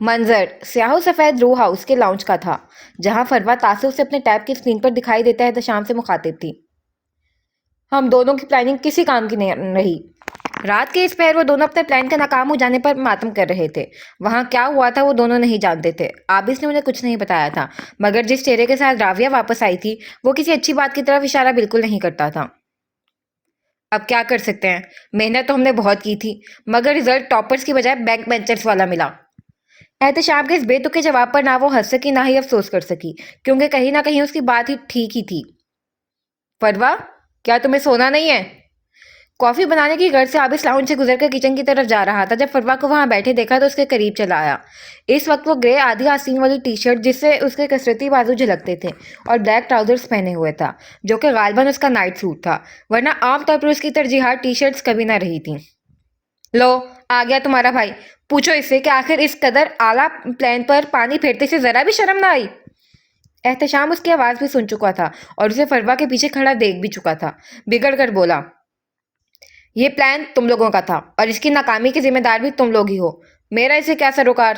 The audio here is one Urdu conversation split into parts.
منظر سیاہ و سفید رو ہاؤس کے لاؤنج کا تھا، جہاں فروا تعصب سے اپنے ٹیب کی اسکرین پر دکھائی دیتا ہے احتشام سے مخاطب تھی۔ ہم دونوں کی پلاننگ کسی کام کی نہیں رہی۔ رات کے اس پہر وہ دونوں اپنے پلان کا ناکام ہو جانے پر ماتم کر رہے تھے۔ وہاں کیا ہوا تھا وہ دونوں نہیں جانتے تھے۔ عابس نے انہیں کچھ نہیں بتایا تھا، مگر جس چہرے کے ساتھ راویہ واپس آئی تھی وہ کسی اچھی بات کی طرف اشارہ بالکل نہیں کرتا تھا۔ اب کیا کر سکتے ہیں، محنت تو ہم نے بہت کی تھی، مگر رزلٹ ٹاپرز کی بجائے بیک بینچرز والا ملا۔ احتشام کے اس بے تکے جواب پر نہ وہ ہنس سکی نہ ہی افسوس کر سکی، کیونکہ کہیں نہ کہیں اس کی بات ہی ٹھیک ہی تھی۔ فروا، کیا تمہیں سونا نہیں ہے؟ کافی بنانے کی غرض سے عابس لاؤنج سے گزر کر کچن کی طرف جا رہا تھا۔ جب فروا کو وہاں بیٹھے دیکھا تو اس کے قریب چلا آیا۔ اس وقت وہ گرے آدھی آستین والی ٹی شرٹ جس سے اس کے کثرتی بازو جھلکتے تھے اور بلیک ٹراؤزرز پہنے ہوئے تھا، جو کہ غالباً اس کا نائٹ سوٹ تھا، ورنہ عام طور پر اس کی ترجیحات ٹی شرٹس کبھی نہ رہی تھیں۔ لو، آ گیا تمہارا بھائی، پوچھو اس سے کہ آخر اس قدر اعلیٰ پلان پر پانی پھیرتے سے ذرا بھی شرم نہ آئی۔ احتشام اس کی آواز بھی سن چکا تھا اور اسے فروا کے پیچھے کھڑا دیکھ بھی چکا تھا۔ بگڑ کر بولا، یہ پلان تم لوگوں کا تھا اور اس کی ناکامی کی ذمہ دار بھی تم لوگ ہی ہو، میرا اسے کیا سروکار؟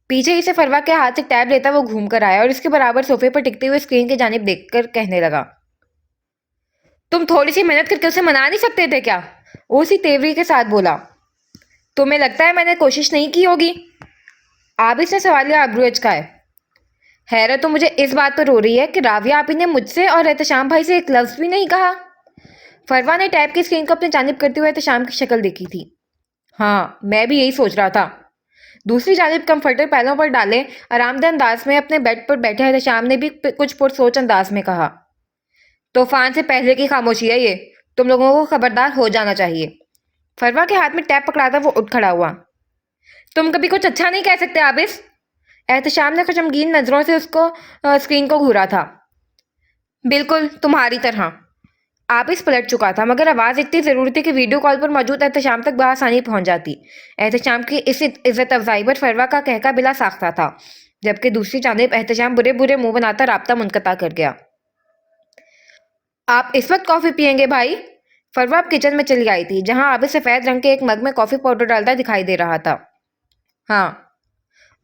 پیچھے ہی سے فروا کے ہاتھ سے ٹیب لیتا وہ گھوم کر آیا اور اس کے برابر صوفے پر ٹکتے ہوئے اسکرین کی جانب دیکھ کر کہنے لگا، تم تھوڑی سی محنت کر کے اسے منا نہیں سکتے تھے کیا؟ وہ اسی تیوری کے ساتھ بولا، تمہیں لگتا ہے میں نے کوشش نہیں کی ہوگی؟ عابس نے سوالیہ ابرو اچکائے۔ حیرت تو مجھے اس بات پر ہو رہی ہے کہ راویہ آپی نے مجھ سے اور احتشام بھائی سے ایک لفظ بھی نہیں کہا۔ فروا نے ٹیب کی اسکرین کو اپنی جانب کرتے ہوئے احتشام کی شکل دیکھی تھی۔ ہاں، میں بھی یہی سوچ رہا تھا۔ دوسری جانب کمفرٹر پیلوں پر ڈالے آرام دہ انداز میں اپنے بیڈ پر بیٹھے احتشام نے بھی کچھ پرسوچ انداز میں کہا، طوفان سے پہلے کی خاموشی ہے یہ، تم لوگوں کو خبردار ہو جانا چاہیے۔ فروا کے ہاتھ میں ٹیب پکڑاتا وہ اٹھ کھڑا ہوا۔ تم کبھی کچھ اچھا نہیں کہہ سکتے عابس۔ احتشام نے خشمگین نظروں سے اس کو اسکرین کو گھورا تھا۔ بالکل تمہاری طرح۔ عابس پلٹ چکا تھا، مگر آواز اتنی ضروری تھی کہ ویڈیو کال پر موجود احتشام تک بآسانی پہنچ جاتی۔ احتشام کی اس عزت افزائی پر فروا کا کہکا بلا ساختہ تھا، جبکہ دوسری جانب احتشام برے برے منہ بناتا رابطہ منقطع کر گیا۔ آپ اس وقت کافی پئیں گے بھائی؟ فروا اب کچن میں چلی آئی تھی، جہاں عابس سفید رنگ کے ایک مگ میں کافی پاؤڈر ڈالتا دکھائی دے رہا تھا۔ ہاں،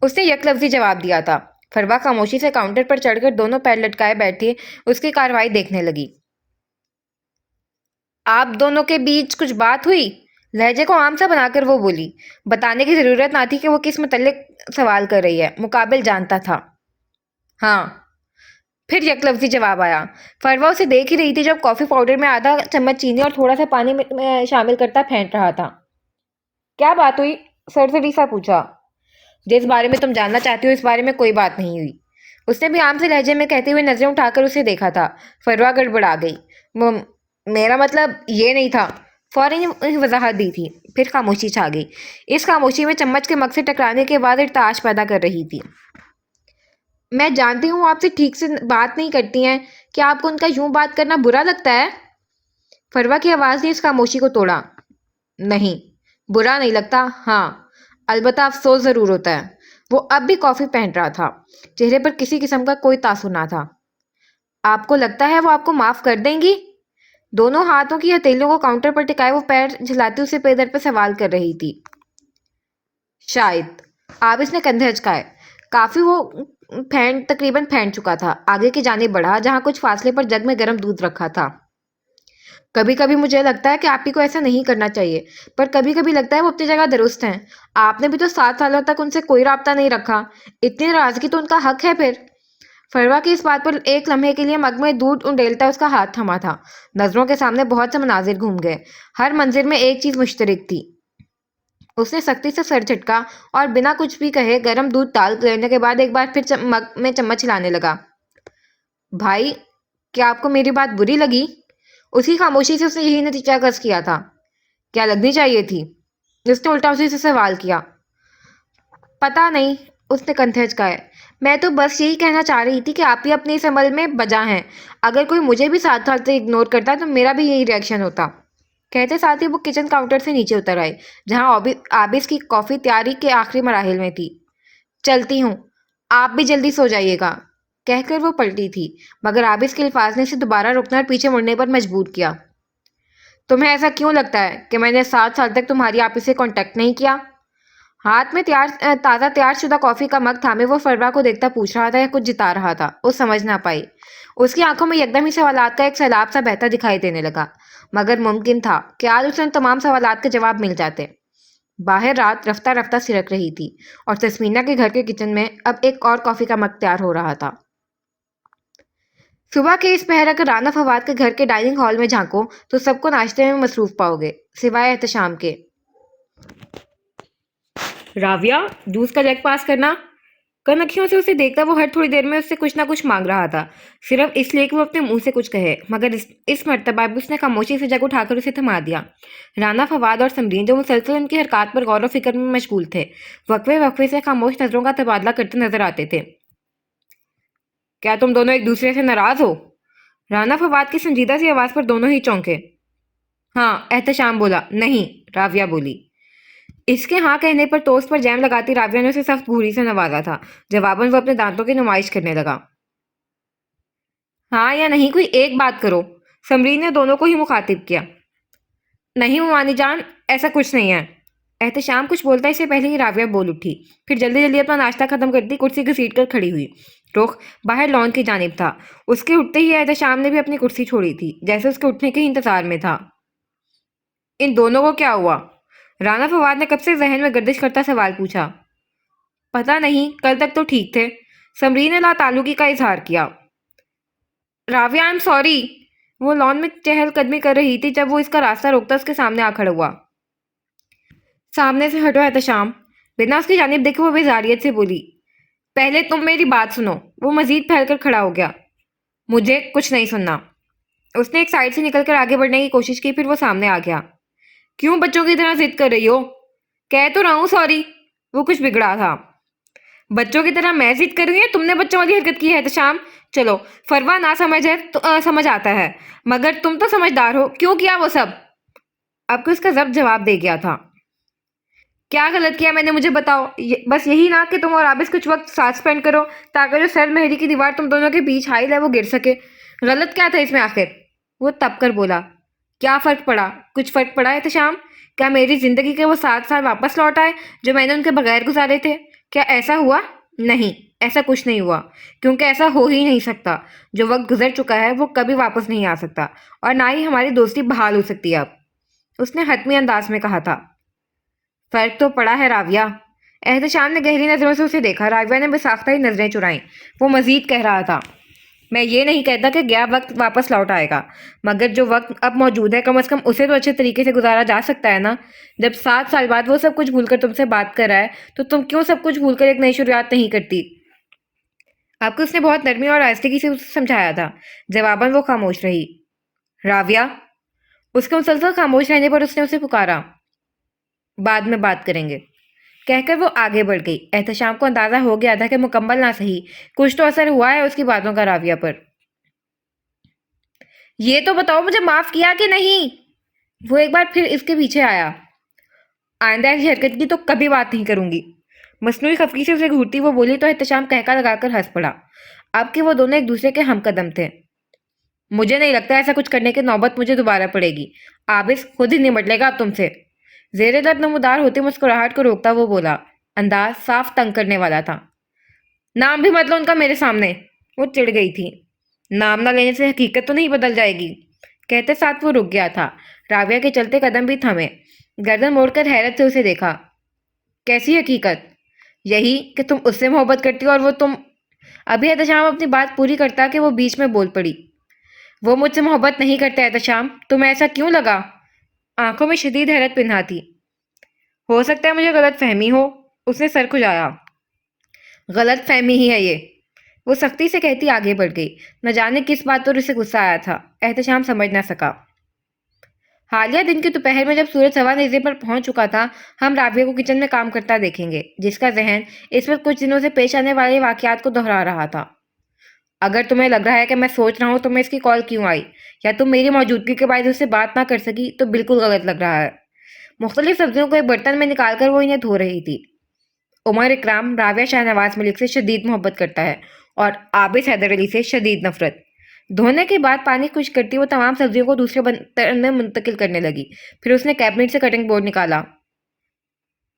اس نے یک لفظی جواب دیا تھا۔ فروا خاموشی سے کاؤنٹر پر چڑھ کر دونوں پیر لٹکائے بیٹھے اس کی کارروائی دیکھنے لگی۔ آپ دونوں کے بیچ کچھ بات ہوئی؟ لہجے کو عام سا بنا کر وہ بولی۔ بتانے کی ضرورت نہ تھی کہ وہ کس متعلق سوال کر رہی ہے، مقابل جانتا تھا۔ ہاں، پھر یک لفظی جواب آیا۔ فروا اسے دیکھ ہی رہی تھی جب کافی پاؤڈر میں آدھا چمچ چینی اور تھوڑا سا پانی میں شامل کرتا پھینٹ رہا تھا۔ کیا بات ہوئی؟ سرسری سا پوچھا۔ جس بارے میں تم جاننا چاہتی ہو اس بارے میں کوئی بات نہیں ہوئی، اس نے بھی عام سے لہجے میں کہتے ہوئے نظریں اٹھا کر اسے دیکھا تھا۔ فروا گڑبڑا گئی۔ میرا مطلب یہ نہیں تھا، فوراً وضاحت دی تھی۔ پھر خاموشی چھا گئی۔ اس خاموشی میں چمچ کے مگ سے ٹکرانے کے بعد ارتعاش پیدا کر رہی تھی۔ میں جانتی ہوں آپ سے ٹھیک سے بات نہیں کرتی ہیں، کیا آپ کو ان کا یوں بات کرنا برا لگتا ہے؟ فروا کی آواز نے اس خاموشی کو توڑا۔ نہیں، برا نہیں لگتا، ہاں البتہ افسوس ضرور ہوتا ہے۔ وہ اب بھی کافی پہن رہا تھا، چہرے پر کسی قسم کا کوئی تاثر نہ تھا۔ آپ کو لگتا ہے وہ آپ کو معاف کر دیں گی؟ دونوں ہاتھوں کی ہتھیلیوں کو کاؤنٹر پر ٹکائے وہ پیر جھلاتی اسے پے در پہ سوال کر رہی تھی۔ شاید۔ عابس نے کندھے اچکائے۔ کافی وہ تقریباً پھینٹ چکا تھا۔ آگے کی جانب بڑھا، جہاں کچھ فاصلے پر جگ میں گرم دودھ رکھا تھا۔ کبھی کبھی مجھے لگتا ہے کہ آپ ہی کو ایسا نہیں کرنا چاہیے، پر کبھی کبھی لگتا ہے وہ اپنی جگہ درست ہیں۔ آپ نے بھی تو 7 سالوں تک ان سے کوئی رابطہ نہیں رکھا، اتنی ناراضگی تو ان کا حق ہے پھر۔ فروا کی اس بات پر ایک لمحے کے لیے مگ میں دودھ انڈیلتا اس کا ہاتھ تھما تھا۔ نظروں کے سامنے بہت سے مناظر گھوم گئے، ہر منظر میں ایک چیز مشترک تھی۔ اس نے سختی سے سر جھٹکا اور بنا کچھ بھی کہے گرم دودھ ڈال لینے کے بعد ایک بار پھر مگ میں چمچ ہلانے لگا۔ بھائی، کیا آپ کو میری بات بری لگی؟ اسی خاموشی سے اس نے یہی نتیجہ اخذ کیا تھا۔ کیا لگنی چاہیے تھی؟ اس نے الٹا اسی سے سوال کیا۔ پتہ نہیں، اس نے کندھے اچکائے۔ میں تو بس یہی کہنا چاہ رہی تھی کہ آپ ہی اپنے اس عمل میں بجا ہیں۔ اگر کوئی مجھے بھی 7 سال سے اگنور کرتا تو میرا بھی یہی ری ایکشن ہوتا۔ کہتے ساتھ ہی وہ کچن کاؤنٹر سے نیچے اتر آئے، جہاں عابس کی کافی تیاری کے آخری مراحل میں تھی۔ چلتی ہوں، آپ بھی جلدی سو جائیے گا، کہہ کر وہ پلٹی تھی، مگر عابس کے الفاظ نے اسے دوبارہ رکنے اور پیچھے مڑنے پر مجبور کیا۔ تمہیں ایسا کیوں لگتا ہے کہ میں نے 7 سال تک تمہاری آپی سے کانٹیکٹ نہیں کیا؟ ہاتھ میں تازہ تیار شدہ کافی کا مگ تھامے وہ فروا کو دیکھتا پوچھ رہا تھا یا کچھ جتا رہا تھا، وہ سمجھ نہ پائی۔ اس کی آنکھوں میں یکدم ہی سوالات کا ایک سیلاب سا بہتا دکھائی دینے لگا، مگر ممکن تھا کہ آج اسے ان تمام سوالات کے جواب مل جاتے۔ باہر رات رفتہ رفتہ سرک رہی تھی اور تسمینا کے گھر کے کچن میں اب ایک اور کافی کا مگ تیار ہو رہا تھا۔ صبح کے اس پہر اگر رانا فواد کے گھر کے ڈائننگ ہال میں جھانکو تو سب کو ناشتے میں مصروف پاؤ گے، سوائے احتشام کے۔ راویہ، جوس کا جگ پاس کرنا۔ کنکھیوں سے اسے دیکھتا وہ ہر تھوڑی دیر میں اس سے کچھ نہ کچھ مانگ رہا تھا، صرف اس لیے کہ وہ اپنے منہ سے کچھ کہے، مگر اس مرتبہ بھی اس نے خاموشی سے جگ اٹھا کر اسے تھما دیا۔ رانا فواد اور سمرین جو مسلسل ان کی حرکات پر غور و فکر میں مشغول تھے، وقفے وقفے سے خاموش نظروں کا تبادلہ کرتے نظر آتے تھے۔ کیا تم دونوں ایک دوسرے سے ناراض ہو؟ رانا فواد کی سنجیدہ سی آواز پر دونوں ہی چونکے۔ ہاں، احتشام بولا۔ نہیں، راویہ بولی۔ اس کے ہاں کہنے پر ٹوسٹ پر جیم لگاتی راویہ نے اسے سخت گھوری سے نوازا تھا۔ جواباً وہ اپنے دانتوں کی نمائش کرنے لگا۔ ہاں یا نہیں، کوئی ایک بات کرو۔ سمرین نے دونوں کو ہی مخاطب کیا۔ نہیں موانی جان، ایسا کچھ نہیں ہے۔ احتشام کچھ بولتا اس سے پہلے ہی راویہ بول اٹھی، پھر جلدی جلدی اپنا ناشتہ ختم کرتی کرسی گھسیٹ کر کھڑی ہوئی۔ رخ باہر لان کی جانب تھا۔ اس کے اٹھتے ہی احتشام نے بھی اپنی کرسی چھوڑی تھی، جیسے اس کے اٹھنے کے ہی انتظار میں تھا۔ ان دونوں کو کیا ہوا؟ رانا فواد نے کب سے ذہن میں گردش کرتا سوال پوچھا۔ پتہ نہیں، کل تک تو ٹھیک تھے۔ سمرین نے لا تعلقی کا اظہار کیا۔ Rawiya I am sorry. وہ لان میں چہل قدمی کر رہی تھی جب وہ اس کا راستہ روکتا اس کے سامنے آ کھڑا ہوا۔ سامنے سے ہٹو احتشام۔ بنا اس کی جانب دیکھے وہ بیزاریت سے بولی۔ پہلے تم میری بات سنو۔ وہ مزید پھیل کر کھڑا ہو گیا۔ مجھے کچھ نہیں سننا۔ اس نے ایک سائڈ سے نکل کر آگے بڑھنے کی کوشش کی، پھر وہ سامنے آ گیا۔ کیوں بچوں کی طرح ضد کر رہی ہو؟ کہہ تو رہا ہوں سوری۔ وہ کچھ بگڑا تھا۔ بچوں کی طرح میں ضد کر رہی ہوں، تم نے بچوں والی حرکت کی ہے احتشام؟ چلو، فروا نہ سمجھ ہے تو سمجھ آتا ہے، مگر تم تو سمجھدار ہو، کیوں کیا وہ سب؟ اب کہ اس کا ضبط جواب دے گیا تھا۔ کیا غلط کیا میں نے، مجھے بتاؤ۔ بس یہی نہ کہ تم اور عابس کچھ وقت ساتھ سپینڈ کرو تاکہ جو سر مہری کی دیوار تم دونوں کے بیچ حائل ہے وہ گر سکے۔ غلط کیا تھا اس میں آخر؟ وہ تب کر بولا۔ کیا فرق پڑا؟ کچھ فرق پڑا احتشام؟ کیا میری زندگی کے وہ 7 سال واپس لوٹ آئے جو میں نے ان کے بغیر گزارے تھے؟ کیا ایسا ہوا؟ نہیں، ایسا کچھ نہیں ہوا، کیونکہ ایسا ہو ہی نہیں سکتا۔ جو وقت گزر چکا ہے وہ کبھی واپس نہیں آ سکتا، اور نہ ہی ہماری دوستی بحال ہو سکتی ہے اب، اس نے حتمی انداز میں کہا تھا۔ فرق تو پڑا ہے راویہ۔ احتشام نے گہری نظروں سے اسے دیکھا۔ راویہ نے بساختہ ہی نظریں چرائیں۔ وہ مزید کہہ رہا تھا۔ میں یہ نہیں کہتا کہ گیا وقت واپس لوٹ آئے گا، مگر جو وقت اب موجود ہے کم از کم اسے تو اچھے طریقے سے گزارا جا سکتا ہے نا۔ جب 7 سال بعد وہ سب کچھ بھول کر تم سے بات کر رہا ہے تو تم کیوں سب کچھ بھول کر ایک نئی شروعات نہیں کرتی؟ آپ کو اس نے بہت نرمی اور آہستگی سے اسے سمجھایا تھا۔ جواباً وہ خاموش رہی۔ راویہ، اس کے مسلسل خاموش رہنے پر اس نے اسے پکارا۔ بعد میں بات کریں گے، کہہ کر وہ آگے بڑھ گئی۔ احتشام کو اندازہ ہو گیا تھا کہ مکمل نہ صحیح کچھ تو اثر ہوا ہے اس کی باتوں کا راویہ پر۔ یہ تو بتاؤ مجھے معاف کیا کہ نہیں؟ وہ ایک بار پھر اس کے پیچھے آیا۔ آئندہ ایسی حرکت کی تو کبھی بات نہیں کروں گی۔ مصنوعی خفگی سے اسے گھورتی وہ بولی تو احتشام کہکا لگا کر ہنس پڑا۔ اب کہ وہ دونوں ایک دوسرے کے ہم قدم تھے۔ مجھے نہیں لگتا ایسا کچھ کرنے کی نوبت مجھے دوبارہ پڑے گی۔ عابس خود ہی نمٹ لے گا اب تم سے۔ زیر لب نمودار ہوتی مسکراہٹ کو روکتا وہ بولا، انداز صاف تنگ کرنے والا تھا۔ نام بھی مت لو ان کا میرے سامنے۔ وہ چڑ گئی تھی۔ نام نہ لینے سے حقیقت تو نہیں بدل جائے گی؟ کہتے ساتھ وہ رک گیا تھا۔ راویہ کے چلتے قدم بھی تھمے۔ گردن موڑ کر حیرت سے اسے دیکھا۔ کیسی حقیقت؟ یہی کہ تم اس سے محبت کرتی ہو اور وہ تم۔ ابھی احتشام اپنی بات پوری کرتا کہ وہ بیچ میں بول پڑی۔ وہ مجھ سے محبت نہیں کرتا احتشام، تمہیں ایسا کیوں لگا؟ آنکھوں میں شدید حیرت پنہا تھی۔ ہو سکتا ہے مجھے غلط فہمی ہو، اس نے سر کھجایا۔ غلط فہمی ہی ہے یہ، وہ سختی سے کہتی آگے بڑھ گئی۔ نہ جانے کس بات پر اسے غصہ آیا تھا، احتشام سمجھ نہ سکا۔ حالیہ دن کی دوپہر میں جب سورج سوا نیزے پر پہنچ چکا تھا، ہم راویہ کو کچن میں کام کرتا دیکھیں گے، جس کا ذہن اس وقت کچھ دنوں سے پیش آنے والے واقعات کو دہرا رہا تھا۔ اگر تمہیں لگ رہا ہے کہ میں سوچ رہا ہوں تمہیں اس کی کال کیوں آئی، یا تم میری موجودگی کے باعث اس سے بات نہ کر سکی، تو بالکل غلط لگ رہا ہے۔ مختلف سبزیوں کو ایک برتن میں نکال کر وہ انہیں دھو رہی تھی۔ عمر اکرام راویہ شاہنواز ملک سے شدید محبت کرتا ہے اور عابس حیدر علی سے شدید نفرت۔ دھونے کے بعد پانی خشک کرتی وہ تمام سبزیوں کو دوسرے برتن میں منتقل کرنے لگی۔ پھر اس نے کیبنٹ سے کٹنگ بورڈ نکالا۔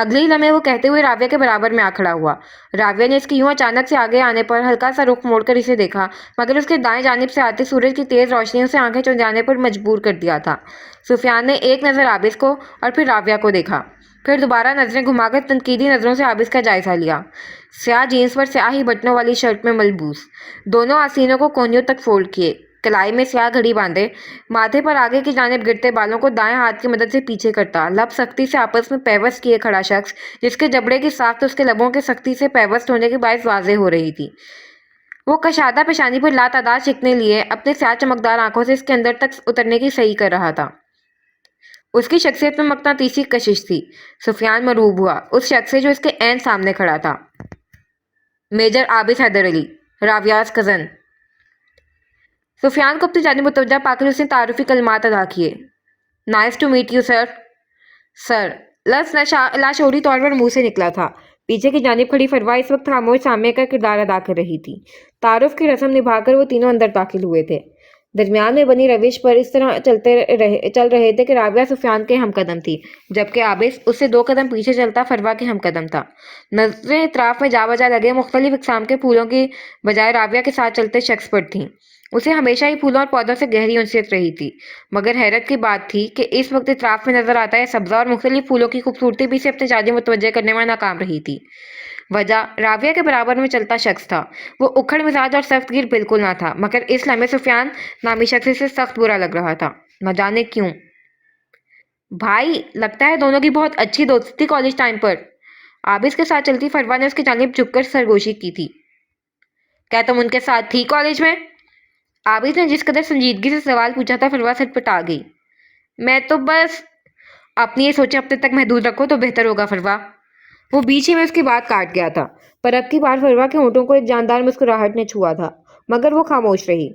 اگلے ہی لمحے وہ کہتے ہوئے راویہ کے برابر میں آ کھڑا ہوا۔ راویہ نے اس کے یوں اچانک سے آگے آنے پر ہلکا سا رخ موڑ کر اسے دیکھا، مگر اس کے دائیں جانب سے آتے سورج کی تیز روشنی اسے آنکھیں چندانے پر مجبور کر دیا تھا۔ سفیان نے ایک نظر عابس کو اور پھر راویہ کو دیکھا، پھر دوبارہ نظریں گھما کر تنقیدی نظروں سے عابس کا جائزہ لیا۔ سیاہ جینس پر سیاہ ہی بٹنوں والی شرٹ میں ملبوس، دونوں آستینوں کو کونیوں تک فولڈ کیے، کلائی میں سیاہ گھڑی باندھے، ماتھے پر آگے کی جانب گرتے بالوں کو دائیں ہاتھ کی مدد سے پیچھے کرتا، لب سختی سے آپس میں پیوست کیے کھڑا شخص، جس کے جبڑے کی ساخت اس کے لبوں کے سختی سے پیوست ہونے کے باعث واضح ہو رہی تھی۔ وہ کشادہ پیشانی پر لاتعداد شکنیں لیے اپنے سیاہ چمکدار آنکھوں سے اس کے اندر تک اترنے کی صحیح کر رہا تھا۔ اس کی شخصیت میں مقناطیسی کشش تھی۔ سفیان مرعوب ہوا اس شخص سے جو اس کے عین سامنے کھڑا تھا۔ میجر عابس حیدر علی، راویہ's کزن۔ سفیان کو اپنی جانب متوجہ پا کر اس نے تعارفی کلمات ادا کیے۔ Nice to meet you sir. Sir لفظ لاشعوری طور پر منہ سے نکلا تھا۔ پیچھے کی جانب کھڑی فروا اس وقت خاموش سامع کا کردار ادا کر رہی تھی۔ تعارف کی رسم نبھا کر وہ تینوں اندر داخل ہوئے تھے۔ درمیان میں بنی روش پر اس طرح چل رہے تھے کہ راویہ سفیان کے ہم قدم تھی، جبکہ عابس اس سے 2 قدم پیچھے چلتا فروا کے ہم قدم تھا۔ نظریں اطراف میں جا بجا لگے مختلف اقسام کے پھولوں کی بجائے راویہ کے ساتھ چلتے شخص پر تھیں۔ اسے ہمیشہ ہی پھولوں اور پودوں سے گہری انسیت رہی تھی، مگر حیرت کی بات تھی کہ اس وقت اطراف میں نظر آتا ہے سبزہ اور مختلف پھولوں کی خوبصورتی بھی اسے اپنی جانب متوجہ کرنے میں ناکام رہی تھی۔ وجہ راویہ کے برابر میں چلتا شخص تھا۔ وہ اکھڑ مزاج اور سخت گیر بالکل نہ تھا، مگر اس لمحے سفیان نامی شخص سے سخت برا لگ رہا تھا، نہ جانے کیوں۔ بھائی لگتا ہے دونوں کی بہت اچھی دوستی تھی کالج ٹائم پر۔ عابس کے ساتھ چلتی فروا نے اس کی جانب جھک کر سرگوشی کی تھی۔ کیا تم ان کے ساتھ تھی کالج میں؟ عابس نے جس قدر سنجیدگی سے سوال پوچھا تھا فروا سٹپٹا گئی۔ میں تو بس… اپنی یہ سوچیں اپنے تک محدود رکھو تو بہتر ہوگا فروا۔ وہ بیچ ہی میں اس کی بات کاٹ گیا تھا، پر اب کی بار فروا کے ہونٹوں کو ایک جاندار مسکراہٹ نے چھوا تھا، مگر وہ خاموش رہی۔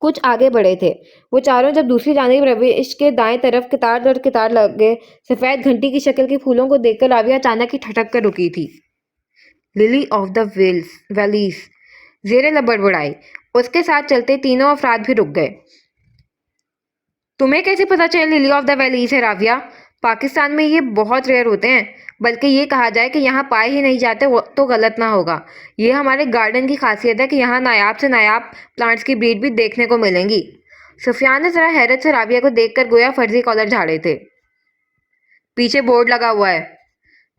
کچھ آگے بڑھے تھے وہ چاروں جب دوسری جانب روش کے دائیں طرف قطار در قطار لگے سفید گھنٹی کی شکل کے پھولوں کو دیکھ کر راویہ اچانک ہی ٹھٹک کر رکی تھی۔ للی آف دا ویلیز زیر لب بڑبڑائی۔ اس کے ساتھ چلتے تینوں افراد بھی رک گئے۔ تمہیں کیسے پتا چلا للی آف دا ویلیز ہے راویہ؟ پاکستان میں یہ بہت ریئر ہوتے ہیں، بلکہ یہ کہا جائے کہ یہاں پائے ہی نہیں جاتے تو غلط نہ ہوگا۔ یہ ہمارے گارڈن کی خاصیت ہے کہ یہاں نایاب سے نایاب پلانٹس کی بریڈ بھی دیکھنے کو ملیں گی۔ سفیان نے ذرا حیرت سے راویہ کو دیکھ کر گویا فرضی کالر جھاڑے تھے۔ پیچھے بورڈ لگا ہوا ہے،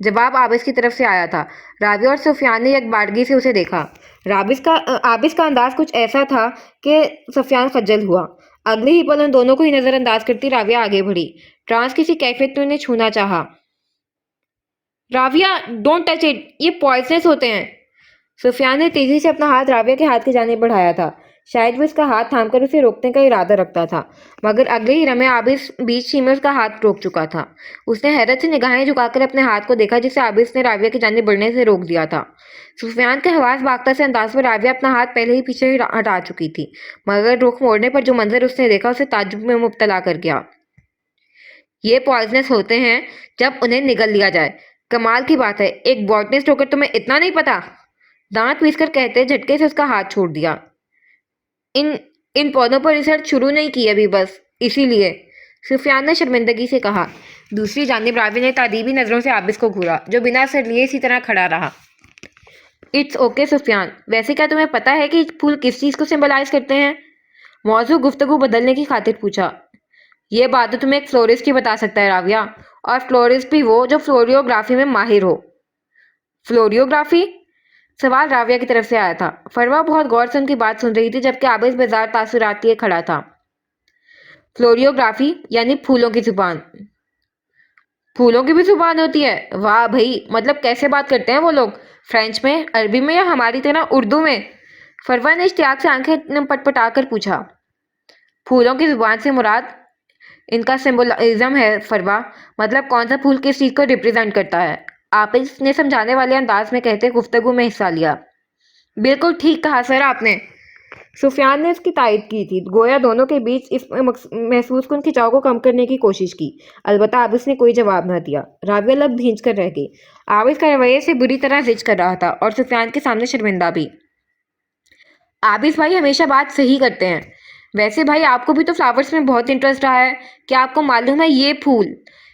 جواب عابس کی طرف سے آیا تھا۔ راویہ اور سفیان نے یک بارگی سے اسے دیکھا۔ عابس کا انداز کچھ ایسا تھا کہ سفیان خجل ہوا۔ اگلے ہی پل ان دونوں کو ہی نظر انداز کرتی راویہ آگے بڑھی۔ ٹرانس کسی کیفیت میں انہیں چھونا چاہا۔ راویہ ڈونٹ ٹچ اٹ، یہ پوائزنس ہوتے ہیں۔ سفیان نے تیزی سے اپنا ہاتھ راویہ کے ہاتھ کی جانب بڑھایا تھا، شاید وہ اس کا ہاتھ تھام کر اسے روکنے کا ارادہ رکھتا تھا، مگر اگلے ہی لمحے عابس بیچ ہی میں اس کا ہاتھ روک چکا تھا۔ اس نے حیرت سے نگاہیں جھکا کر اپنے ہاتھ کو دیکھا جسے عابس نے راویہ کی جانب بڑھنے سے روک دیا تھا۔ سفیان کے حواس باختہ سے انداز پر راویہ اپنا ہاتھ پہلے ہی پیچھے ہٹا چکی تھی، مگر رخ موڑنے پر جو منظر اس نے دیکھا اسے تعجب میں مبتلا کر گیا۔ یہ پوائزنس ہوتے ہیں جب انہیں نگل لیا جائے۔ کمال کی بات ہے، ایک باٹنسٹ ہو کر تمہیں اتنا نہیں پتا؟ دانت پیس کر کہتے جھٹکے سے اس کا ہاتھ چھوڑ دیا۔ ان پودوں پر ریسرچ شروع نہیں کی ابھی، بس اسی لیے، سفیان نے شرمندگی سے کہا۔ دوسری جانب راویہ نے تادیبی نظروں سے عابس کو گھورا، جو بنا اثر لیے اسی طرح کھڑا رہا۔ اٹس اوکے سفیان، ویسے کیا تمہیں پتا ہے کہ پھول کس چیز کو سمبلائز کرتے ہیں؟ موضوع گفتگو بدلنے کی خاطر پوچھا۔ یہ بات تو تمہیں ایک فلورسٹ ہی بتا سکتا ہے راویہ، اور فلورسٹ بھی وہ جو فلوریوگرافی میں ماہر ہو۔ فلوریوگرافی؟ سوال راویہ کی طرف سے آیا تھا۔ فروا بہت غور سے ان کی بات سن رہی تھی، جبکہ عابس بیزار تاثرات لیے کھڑا تھا۔ فلوریوگرافی یعنی پھولوں کی زبان۔ پھولوں کی بھی زبان ہوتی ہے؟ واہ بھئی، مطلب کیسے بات کرتے ہیں وہ لوگ؟ فرینچ میں، عربی میں یا ہماری طرح اردو میں؟ فروا نے اشتیاق سے آنکھیں پٹپٹا کر پوچھا۔ پھولوں کی زبان سے مراد ان کا سمبولزم ہے فروا، مطلب کون سا پھول کس چیز کو ریپرزینٹ کرتا ہے۔ عابس نے سمجھانے والے انداز میں کہتے گفتگو میں حصہ لیا۔ بالکل ٹھیک کہا سر آپ نے، سفیان نے اس کی تائید کی تھی، گویا دونوں کے بیچ اس محسوس کن کھچاؤ کو کم کرنے کی کوشش کی۔ البتہ عابس نے کوئی جواب نہ دیا۔ راویہ لب بھینچ کر رہ گئی۔ عابس کا رویے سے بری طرح زج کر رہا تھا اور سفیان کے سامنے شرمندہ بھی۔ عابس بھائی ہمیشہ بات صحیح کرتے ہیں۔ ویسے بھائی آپ کو بھی تو فلاورز میں بہت انٹرسٹ رہا ہے، کیا آپ کو معلوم ہے یہ پھول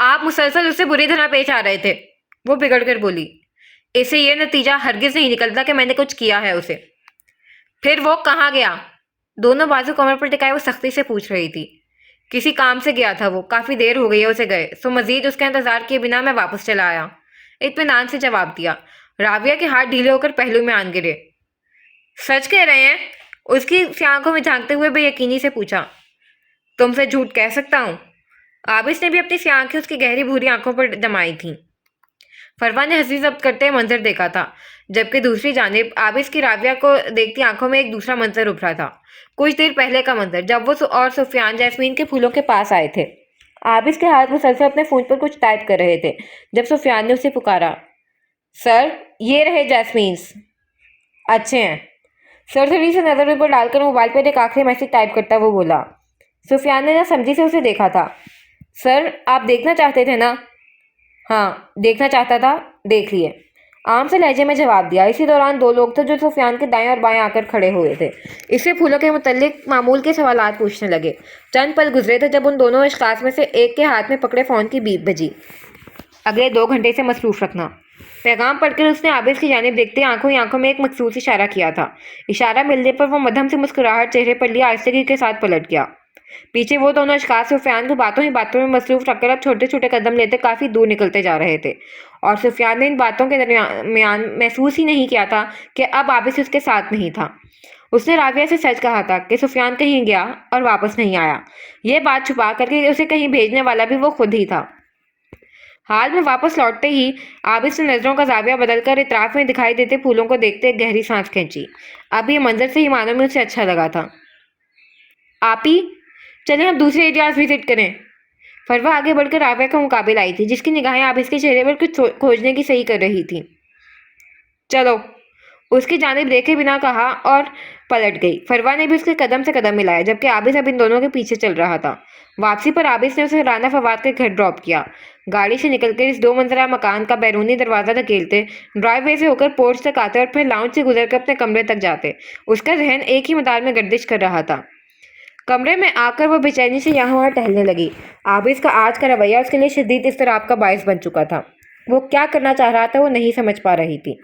آپ مسلسل اس سے بری طرح پیش آ رہے تھے، وہ بگڑ کر بولی۔ اس سے یہ نتیجہ ہرگز نہیں نکلتا کہ میں نے کچھ کیا ہے اسے۔ پھر وہ کہاں گیا؟ دونوں بازو کمر پر ٹکائے وہ سختی سے پوچھ رہی تھی۔ کسی کام سے گیا تھا وہ، کافی دیر ہو گئی ہے اسے گئے، سو مزید اس کا انتظار کیے بنا میں واپس چلا آیا، اطمینان سے جواب دیا۔ راویہ کے ہاتھ ڈھیلے ہو کر پہلو میں آن گرے۔ سچ کہہ رہے ہیں؟ اس کی آنکھوں میں جھانکتے ہوئے بے یقینی سے پوچھا۔ تم سے جھوٹ کہہ سکتا ہوں؟ عابس نے بھی اپنی سیاہ آنکھیں اس کی گہری بھوری آنکھوں پر جمائی تھیں۔ فروا نے ہنسی ضبط کرتے منظر دیکھا تھا، جبکہ دوسری جانب عابس کی راویہ کو دیکھتی آنکھوں میں ایک دوسرا منظر ابھرا تھا، کچھ دیر پہلے کا منظر جب وہ اور سفیان جیسمین کے پھولوں کے پاس آئے تھے۔ عابس کے ہاتھ مسلسل اپنے فون پر کچھ ٹائپ کر رہے تھے جب سفیان نے اسے پکارا۔ سر، یہ رہے جیسمینز۔ اچھے ہیں۔ سرسری سے نظر ان پر ڈال کر موبائل پر ایک آخری میسج ٹائپ کرتا وہ بولا۔ سفیان نے نہ سمجھی سے اسے دیکھا تھا۔ سر، آپ دیکھنا چاہتے تھے نا؟ ہاں، دیکھنا چاہتا تھا، دیکھ لیے، عام سے لہجے میں جواب دیا۔ اسی دوران دو لوگ تھے جو سفیان کے دائیں اور بائیں آ کر کھڑے ہوئے تھے، اس سے پھولوں کے متعلق معمول کے سوالات پوچھنے لگے۔ چند پل گزرے تھے جب ان دونوں اشخاص میں سے ایک کے ہاتھ میں پکڑے فون کی بیپ بجی۔ اگلے 2 گھنٹے سے مصروف رکھنا۔ پیغام پڑھ کر اس نے عابس کی جانب دیکھتے آنکھوں ہی آنکھوں میں ایک مخصوص اشارہ کیا تھا۔ اشارہ ملنے پر وہ مدھم سے مسکراہٹ چہرے پر لیے آہستگی کے ساتھ پلٹ گیا۔ پیچھے وہ دونوں اشخاص سفیان کو باتوں ہی باتوں میں مصروف رکھ کر اب چھوٹے چھوٹے قدم لیتے کافی دور نکلتے جا رہے تھے، اور سفیان نے ان باتوں کے درمیان محسوس ہی نہیں کیا تھا کہ اب عابس اس کے ساتھ نہیں تھا۔ اس نے راویہ سے سچ کہا تھا کہ سفیان کہیں گیا اور واپس نہیں آیا، یہ بات چھپا کر کے اسے کہیں بھیجنے والا بھی وہ خود ہی تھا۔ حال میں واپس لوٹتے ہی عابس نے نظروں کا زاویہ بدل کر اطراف میں دکھائی دیتے پھولوں کو دیکھتے ایک گہری سانس کھینچی۔ اب یہ منظر سے ہی معنوں میں اسے اچھا لگا تھا۔ آپی، چلیں ہم دوسرے ایریاز وزٹ کریں۔ فروا آگے بڑھ کر راویہ کا مقابل آئی تھی، جس کی نگاہیں عابس کے چہرے پر کچھ کھوجنے کی صحیح کر رہی تھیں۔ چلو، اس کی جانب دیکھے بنا کہا اور پلٹ گئی۔ فروا نے بھی اس کے قدم سے قدم ملایا، جبکہ عابس اب ان دونوں کے پیچھے چل رہا تھا۔ واپسی پر عابس نے اسے رانا فواد کے گھر ڈراپ کیا۔ گاڑی سے نکل کر اس 2 منزلہ مکان کا بیرونی دروازہ دھکیلتے، ڈرائیو وے سے ہو کر پورچ تک آتے اور پھر لاؤنج سے گزر کر اپنے کمرے تک جاتے، اس کا ذہن ایک ہی مدار میں گردش کر رہا تھا۔ کمرے میں آ کر وہ بے چینی سے یہاں وہاں ٹہلنے لگی۔ عابس کا آج کا رویہ اس کے لیے شدید اضطراب کا باعث بن چکا تھا۔ وہ کیا کرنا چاہ رہا تھا وہ نہیں سمجھ پا رہی تھی۔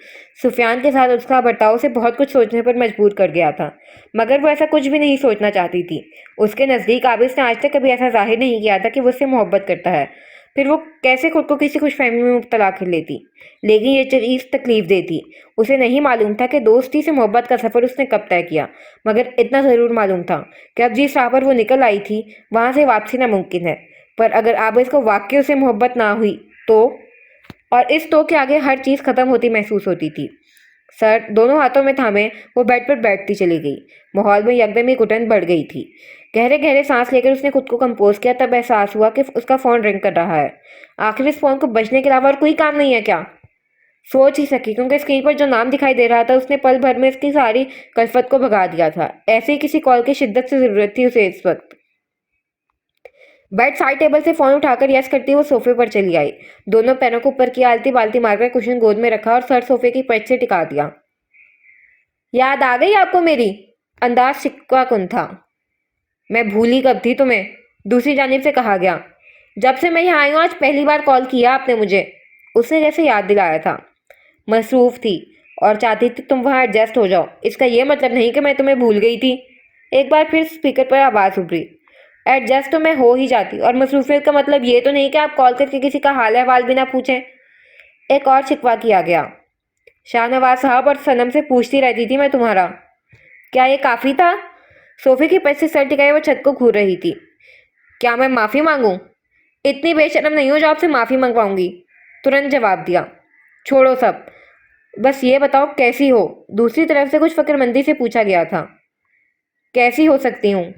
سفیان کے ساتھ اس کا برتاؤ اسے بہت کچھ سوچنے پر مجبور کر گیا تھا، مگر وہ ایسا کچھ بھی نہیں سوچنا چاہتی تھی۔ اس کے نزدیک عابس نے آج تک کبھی ایسا ظاہر نہیں کیا تھا کہ وہ اس سے محبت کرتا ہے، پھر وہ کیسے خود کو کسی خوش فہمی میں مبتلا کر لیتی۔ لیکن یہ چیز تکلیف دہ تھی۔ اسے نہیں معلوم تھا کہ دوستی سے محبت کا سفر اس نے کب طے کیا، مگر اتنا ضرور معلوم تھا کہ اب جس راہ پر وہ نکل آئی تھی وہاں سے واپسی ناممکن ہے۔ پر اگر عابس کو واقعی اس سے محبت نہ ہوئی تو، اور اس تو کے آگے ہر چیز ختم ہوتی محسوس ہوتی تھی۔ سر دونوں ہاتھوں میں تھامے وہ بیڈ پر بیٹھتی چلی گئی۔ ماحول میں یکدم ہی گھٹن بڑھ گئی تھی۔ گہرے گہرے سانس لے کر اس نے خود کو کمپوز کیا، تب احساس ہوا کہ اس کا فون رنگ کر رہا ہے۔ آخر اس فون کو بجنے کے علاوہ اور کوئی کام نہیں ہے کیا؟ سوچ ہی سکی، کیونکہ اسکرین پر جو نام دکھائی دے رہا تھا اس نے پل بھر میں اس کی ساری کلفت کو بھگا دیا تھا۔ ایسے ہی کسی کال کی شدت سے ضرورت تھی اسے اس وقت۔ بیڈ سائڈ ٹیبل سے فون اٹھا کر یس کرتی وہ صوفے پر چلی آئی۔ دونوں پیروں کو اوپر کیا، آلتی بالتی مار کر کشن گود میں رکھا اور سر صوفے کی پچ سے ٹکا دیا۔ یاد آ گئی آپ کو میری؟ انداز شکوہ کن تھا۔ میں بھولی کب تھی تمہیں، دوسری جانب سے کہا گیا۔ جب سے میں یہاں آئی ہوں آج پہلی بار کال کیا آپ نے مجھے، اس نے جیسے یاد دلایا تھا۔ مصروف تھی اور چاہتی تھی تم وہاں ایڈجسٹ ہو جاؤ، اس کا یہ مطلب نہیں کہ میں تمہیں بھول گئی تھی۔ ایک بار پھر اسپیکر پر آواز ابھری۔ ایڈجسٹ تو میں ہو ہی جاتی، اور مصروفیت کا مطلب یہ تو نہیں کہ آپ کال کر کے کسی کا حال احوال بھی نہ پوچھیں۔ ایک اور شکوہ کیا گیا۔ شاہ نواز صاحب اور صنم سے پوچھتی رہتی تھی میں تمہارا۔ کیا یہ کافی تھا؟ صوفے کی پچ سے سر ٹکائے وہ چھت کو گھور رہی تھی۔ کیا میں معافی مانگوں؟ اتنی بے شرم نہیں ہو جو آپ سے معافی منگواؤں گی، ترنت جواب دیا۔ چھوڑو سب، بس یہ بتاؤ کیسی ہو؟ دوسری طرف سے کچھ فکر مندی سے پوچھا گیا تھا۔ کیسی ہو سکتی ہوں؟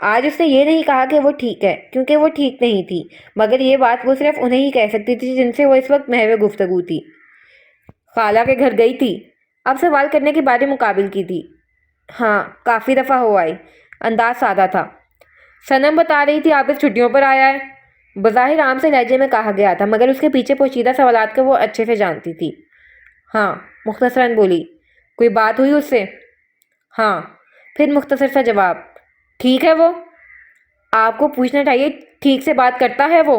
آج اس نے یہ نہیں کہا کہ وہ ٹھیک ہے، کیونکہ وہ ٹھیک نہیں تھی، مگر یہ بات وہ صرف انہیں ہی کہہ سکتی تھی جن سے وہ اس وقت محو گفتگو تھی۔ خالہ کے گھر گئی تھی؟ اب سوال کرنے کی باری مقابل کی تھی۔ ہاں، کافی دفعہ ہو آئی، انداز سادہ تھا۔ صنم بتا رہی تھی عابس چھٹیوں پر آیا ہے، بظاہر عام سے لہجے میں کہا گیا تھا، مگر اس کے پیچھے پوشیدہ سوالات کو وہ اچھے سے جانتی تھی۔ ہاں، مختصراً بولی۔ کوئی بات ہوئی اس سے؟ ہاں، پھر مختصر سا جواب۔ ٹھیک ہے وہ؟ آپ کو پوچھنا چاہیے ٹھیک سے بات کرتا ہے وہ؟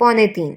2:45।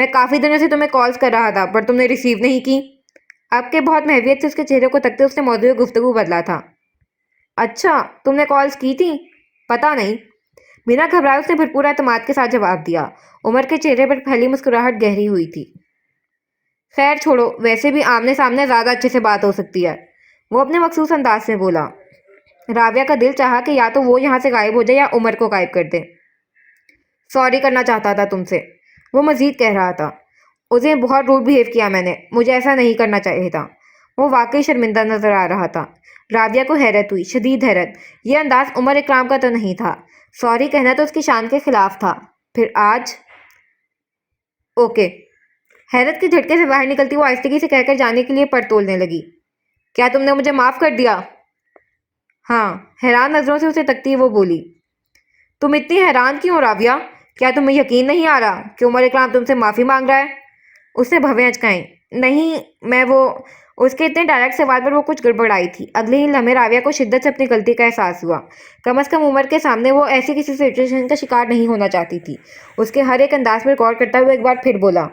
میں کافی دنوں سے تمہیں کالز کر رہا تھا پر تم نے ریسیو نہیں کی۔ اب کے بہت محویت سے اس کے چہرے کو تکتے اس نے موضوع گفتگو بدلا تھا۔ اچھا تم نے کالز کی تھی؟ پتہ نہیں۔ بنا گھبرائے اس نے بھرپور اعتماد کے ساتھ جواب دیا۔ عمر کے چہرے پر پھیلی مسکراہٹ گہری ہوئی تھی۔ خیر چھوڑو، ویسے بھی آمنے سامنے زیادہ اچھے سے بات ہو سکتی ہے، وہ اپنے مخصوص انداز میں بولا۔ راویہ کا دل چاہا کہ یا تو وہ یہاں سے غائب ہو جائے یا عمر کو غائب کر دے۔ سوری کرنا چاہتا تھا تم سے، وہ مزید کہہ رہا تھا۔ اسے بہت روڈ بہیو کیا میں نے، مجھے ایسا نہیں کرنا چاہیے تھا۔ وہ واقعی شرمندہ نظر آ رہا تھا۔ راویہ کو حیرت ہوئی، شدید حیرت۔ یہ انداز عمر اکرام کا تو نہیں تھا۔ سوری کہنا تو اس کی شان کے خلاف تھا۔ پھر آج؟ اوکے۔ حیرت کے جھٹکے سے باہر نکلتی وہ آہستگی سے کہہ کر جانے کے لیے پر تولنے لگی۔ کیا تم نے مجھے معاف کر دیا؟ ہاں، حیران نظروں سے اسے تکتی وہ بولی۔ تم اتنی حیران کیوں ہو راویہ؟ کیا تمہیں یقین نہیں آ رہا کہ عمر اکرام تم سے معافی مانگ رہا ہے؟ اس نے بھویں اچکائیں۔ نہیں، اس کے اتنے ڈائریکٹ سوال پر وہ کچھ گڑبڑائی تھی۔ اگلے ہی لمحے راویہ کو شدت سے اپنی غلطی کا احساس ہوا۔ کم از کم عمر کے سامنے وہ ایسی کسی سچویشن کا شکار نہیں ہونا چاہتی تھی۔ اس کے ہر ایک انداز پر غور کرتا ہوا ایک بار پھر بولا۔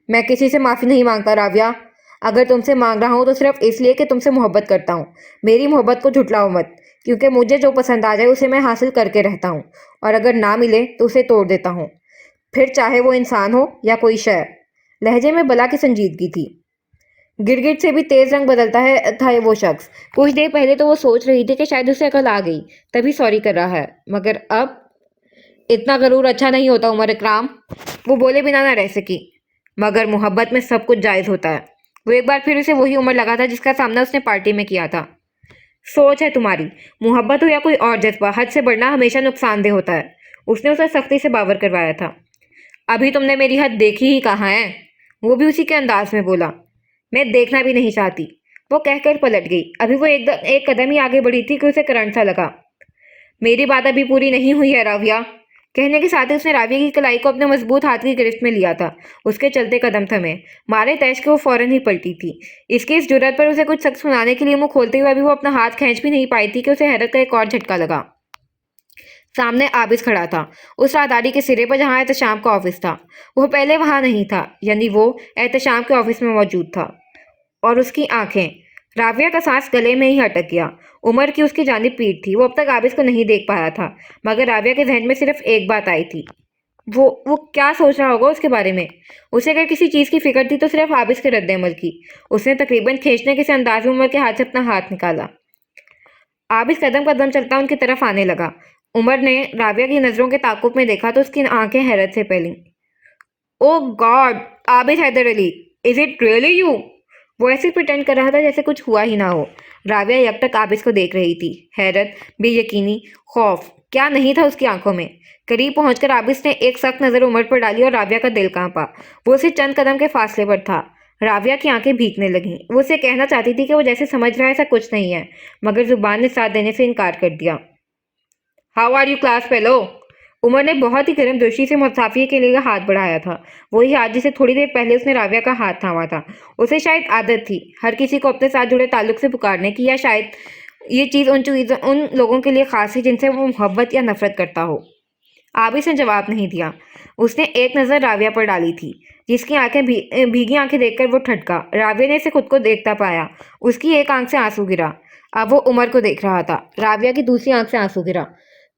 میں کسی سے معافی نہیں مانگتا راویہ۔ اگر تم سے مانگ رہا ہوں تو صرف اس لیے کہ تم سے محبت کرتا ہوں۔ میری محبت کو جھٹلاؤ مت، کیونکہ مجھے جو پسند آ جائے اسے میں حاصل کر کے رہتا ہوں، اور اگر نہ ملے تو اسے توڑ دیتا ہوں، پھر چاہے وہ انسان ہو یا کوئی شے۔ لہجے میں بلا کی سنجیدگی تھی۔ گرگٹ سے بھی تیز رنگ بدلتا تھا وہ شخص۔ کچھ دیر پہلے تو وہ سوچ رہی تھی کہ شاید اسے عقل آ گئی تبھی سوری کر رہا ہے، مگر اب اتنا غرور اچھا نہیں ہوتا عمر اکرام، وہ بولے بنا نہ رہ سکی۔ مگر محبت میں سب کچھ جائز ہوتا ہے۔ وہ ایک بار پھر اسے وہی عمر لگا تھا جس کا سامنا اس نے پارٹی میں کیا تھا۔ سوچ ہے تمہاری، محبت ہو یا کوئی اور جذبہ، حد سے بڑھنا ہمیشہ نقصان دہ ہوتا ہے، اس نے اسے سختی سے باور کروایا تھا۔ ابھی تم نے میری حد دیکھی ہی کہاں ہے، وہ بھی اسی کے انداز میں بولا۔ میں دیکھنا بھی نہیں چاہتی، وہ کہہ کر پلٹ گئی۔ ابھی وہ ایک قدم ہی آگے بڑھی تھی کہ اسے کرنٹ سا لگا۔ میری بات ابھی پوری نہیں ہوئی ہے راویہ، کہنے کے ساتھ ہی اس نے راویہ کی کلائی کو اپنے مضبوط ہاتھ کی گرفت میں لیا تھا۔ اس کے چلتے قدم تھمے، مارے تیش کے وہ فوراً ہی پلٹی تھی۔ اس کی اس جرأت پر اسے کچھ سخت سنانے کے لیے منہ کھولتے ہوئے ابھی وہ اپنا ہاتھ کھینچ بھی نہیں پائی تھی کہ اسے حیرت کا ایک اور جھٹکا لگا۔ سامنے عابس کھڑا تھا، اس راہداری کے سرے پر جہاں احتشام کا آفس تھا۔ وہ پہلے وہاں نہیں تھا، یعنی وہ احتشام کے آفس میں موجود تھا، اور اس کی آنکھیں۔ راویہ کا سانس گلے میں ہی اٹک گیا۔ عمر کی اس کی جانب پیٹھ تھی، وہ اب تک عابس کو نہیں دیکھ پایا تھا، مگر راویہ کے ذہن میں صرف ایک بات آئی تھی۔ وہ کیا سوچ رہا ہوگا اس کے بارے میں؟ اسے اگر کسی چیز کی فکر تھی تو صرف عابس کے رد عمل کی۔ اس نے تقریباً کھینچنے کے سے انداز میں عمر کے ہاتھ سے اپنا ہاتھ نکالا۔ عابس قدم قدم چلتا ان کی طرف آنے لگا۔ عمر نے راویہ کی نظروں کے تعاقب میں دیکھا تو اس کی آنکھیں حیرت سے پھیلیں۔ Oh God, Abis Haider Ali, is it really you? وہ ایسے پریٹینڈ کر رہا تھا جیسے کچھ ہوا ہی نہ ہو۔ راویہ یک ٹک عابس کو دیکھ رہی تھی، حیرت، بے یقینی، خوف، کیا نہیں تھا اس کی آنکھوں میں۔ قریب پہنچ کر عابس نے ایک سخت نظر عمر پر ڈالی اور راویہ کا دل کانپا۔ وہ اسے چند قدم کے فاصلے پر تھا۔ راویہ کی آنکھیں بھیگنے لگیں۔ وہ اسے کہنا چاہتی تھی کہ وہ جیسے سمجھ رہا ہے ایسا کچھ نہیں ہے، مگر زبان نے ساتھ دینے سے انکار کر دیا۔ How are you class fellow? Umar نے بہت ہی گرم جوشی سے مصافحے کے لیے ہاتھ بڑھایا تھا، وہی ہاتھ جسے تھوڑی دیر پہلے اس نے راویہ کا ہاتھ تھاما تھا۔ اسے شاید عادت تھی ہر کسی کو اپنے ساتھ جڑے تعلق سے پکارنے کی، یا شاید یہ چیز ان لوگوں کے لیے خاص تھی جن سے وہ محبت یا نفرت کرتا ہو۔ عابس نے جواب نہیں دیا۔ اس نے ایک نظر راویہ پر ڈالی تھی، جس کی بھیگی آنکھیں دیکھ کر وہ ٹھٹکا۔ راویہ نے اسے خود کو دیکھتا پایا۔ اس کی ایک آنکھ سے آنسو گرا۔ اب وہ عمر کو دیکھ رہا تھا۔ راویہ کی دوسری آنکھ سے آنسو گرا۔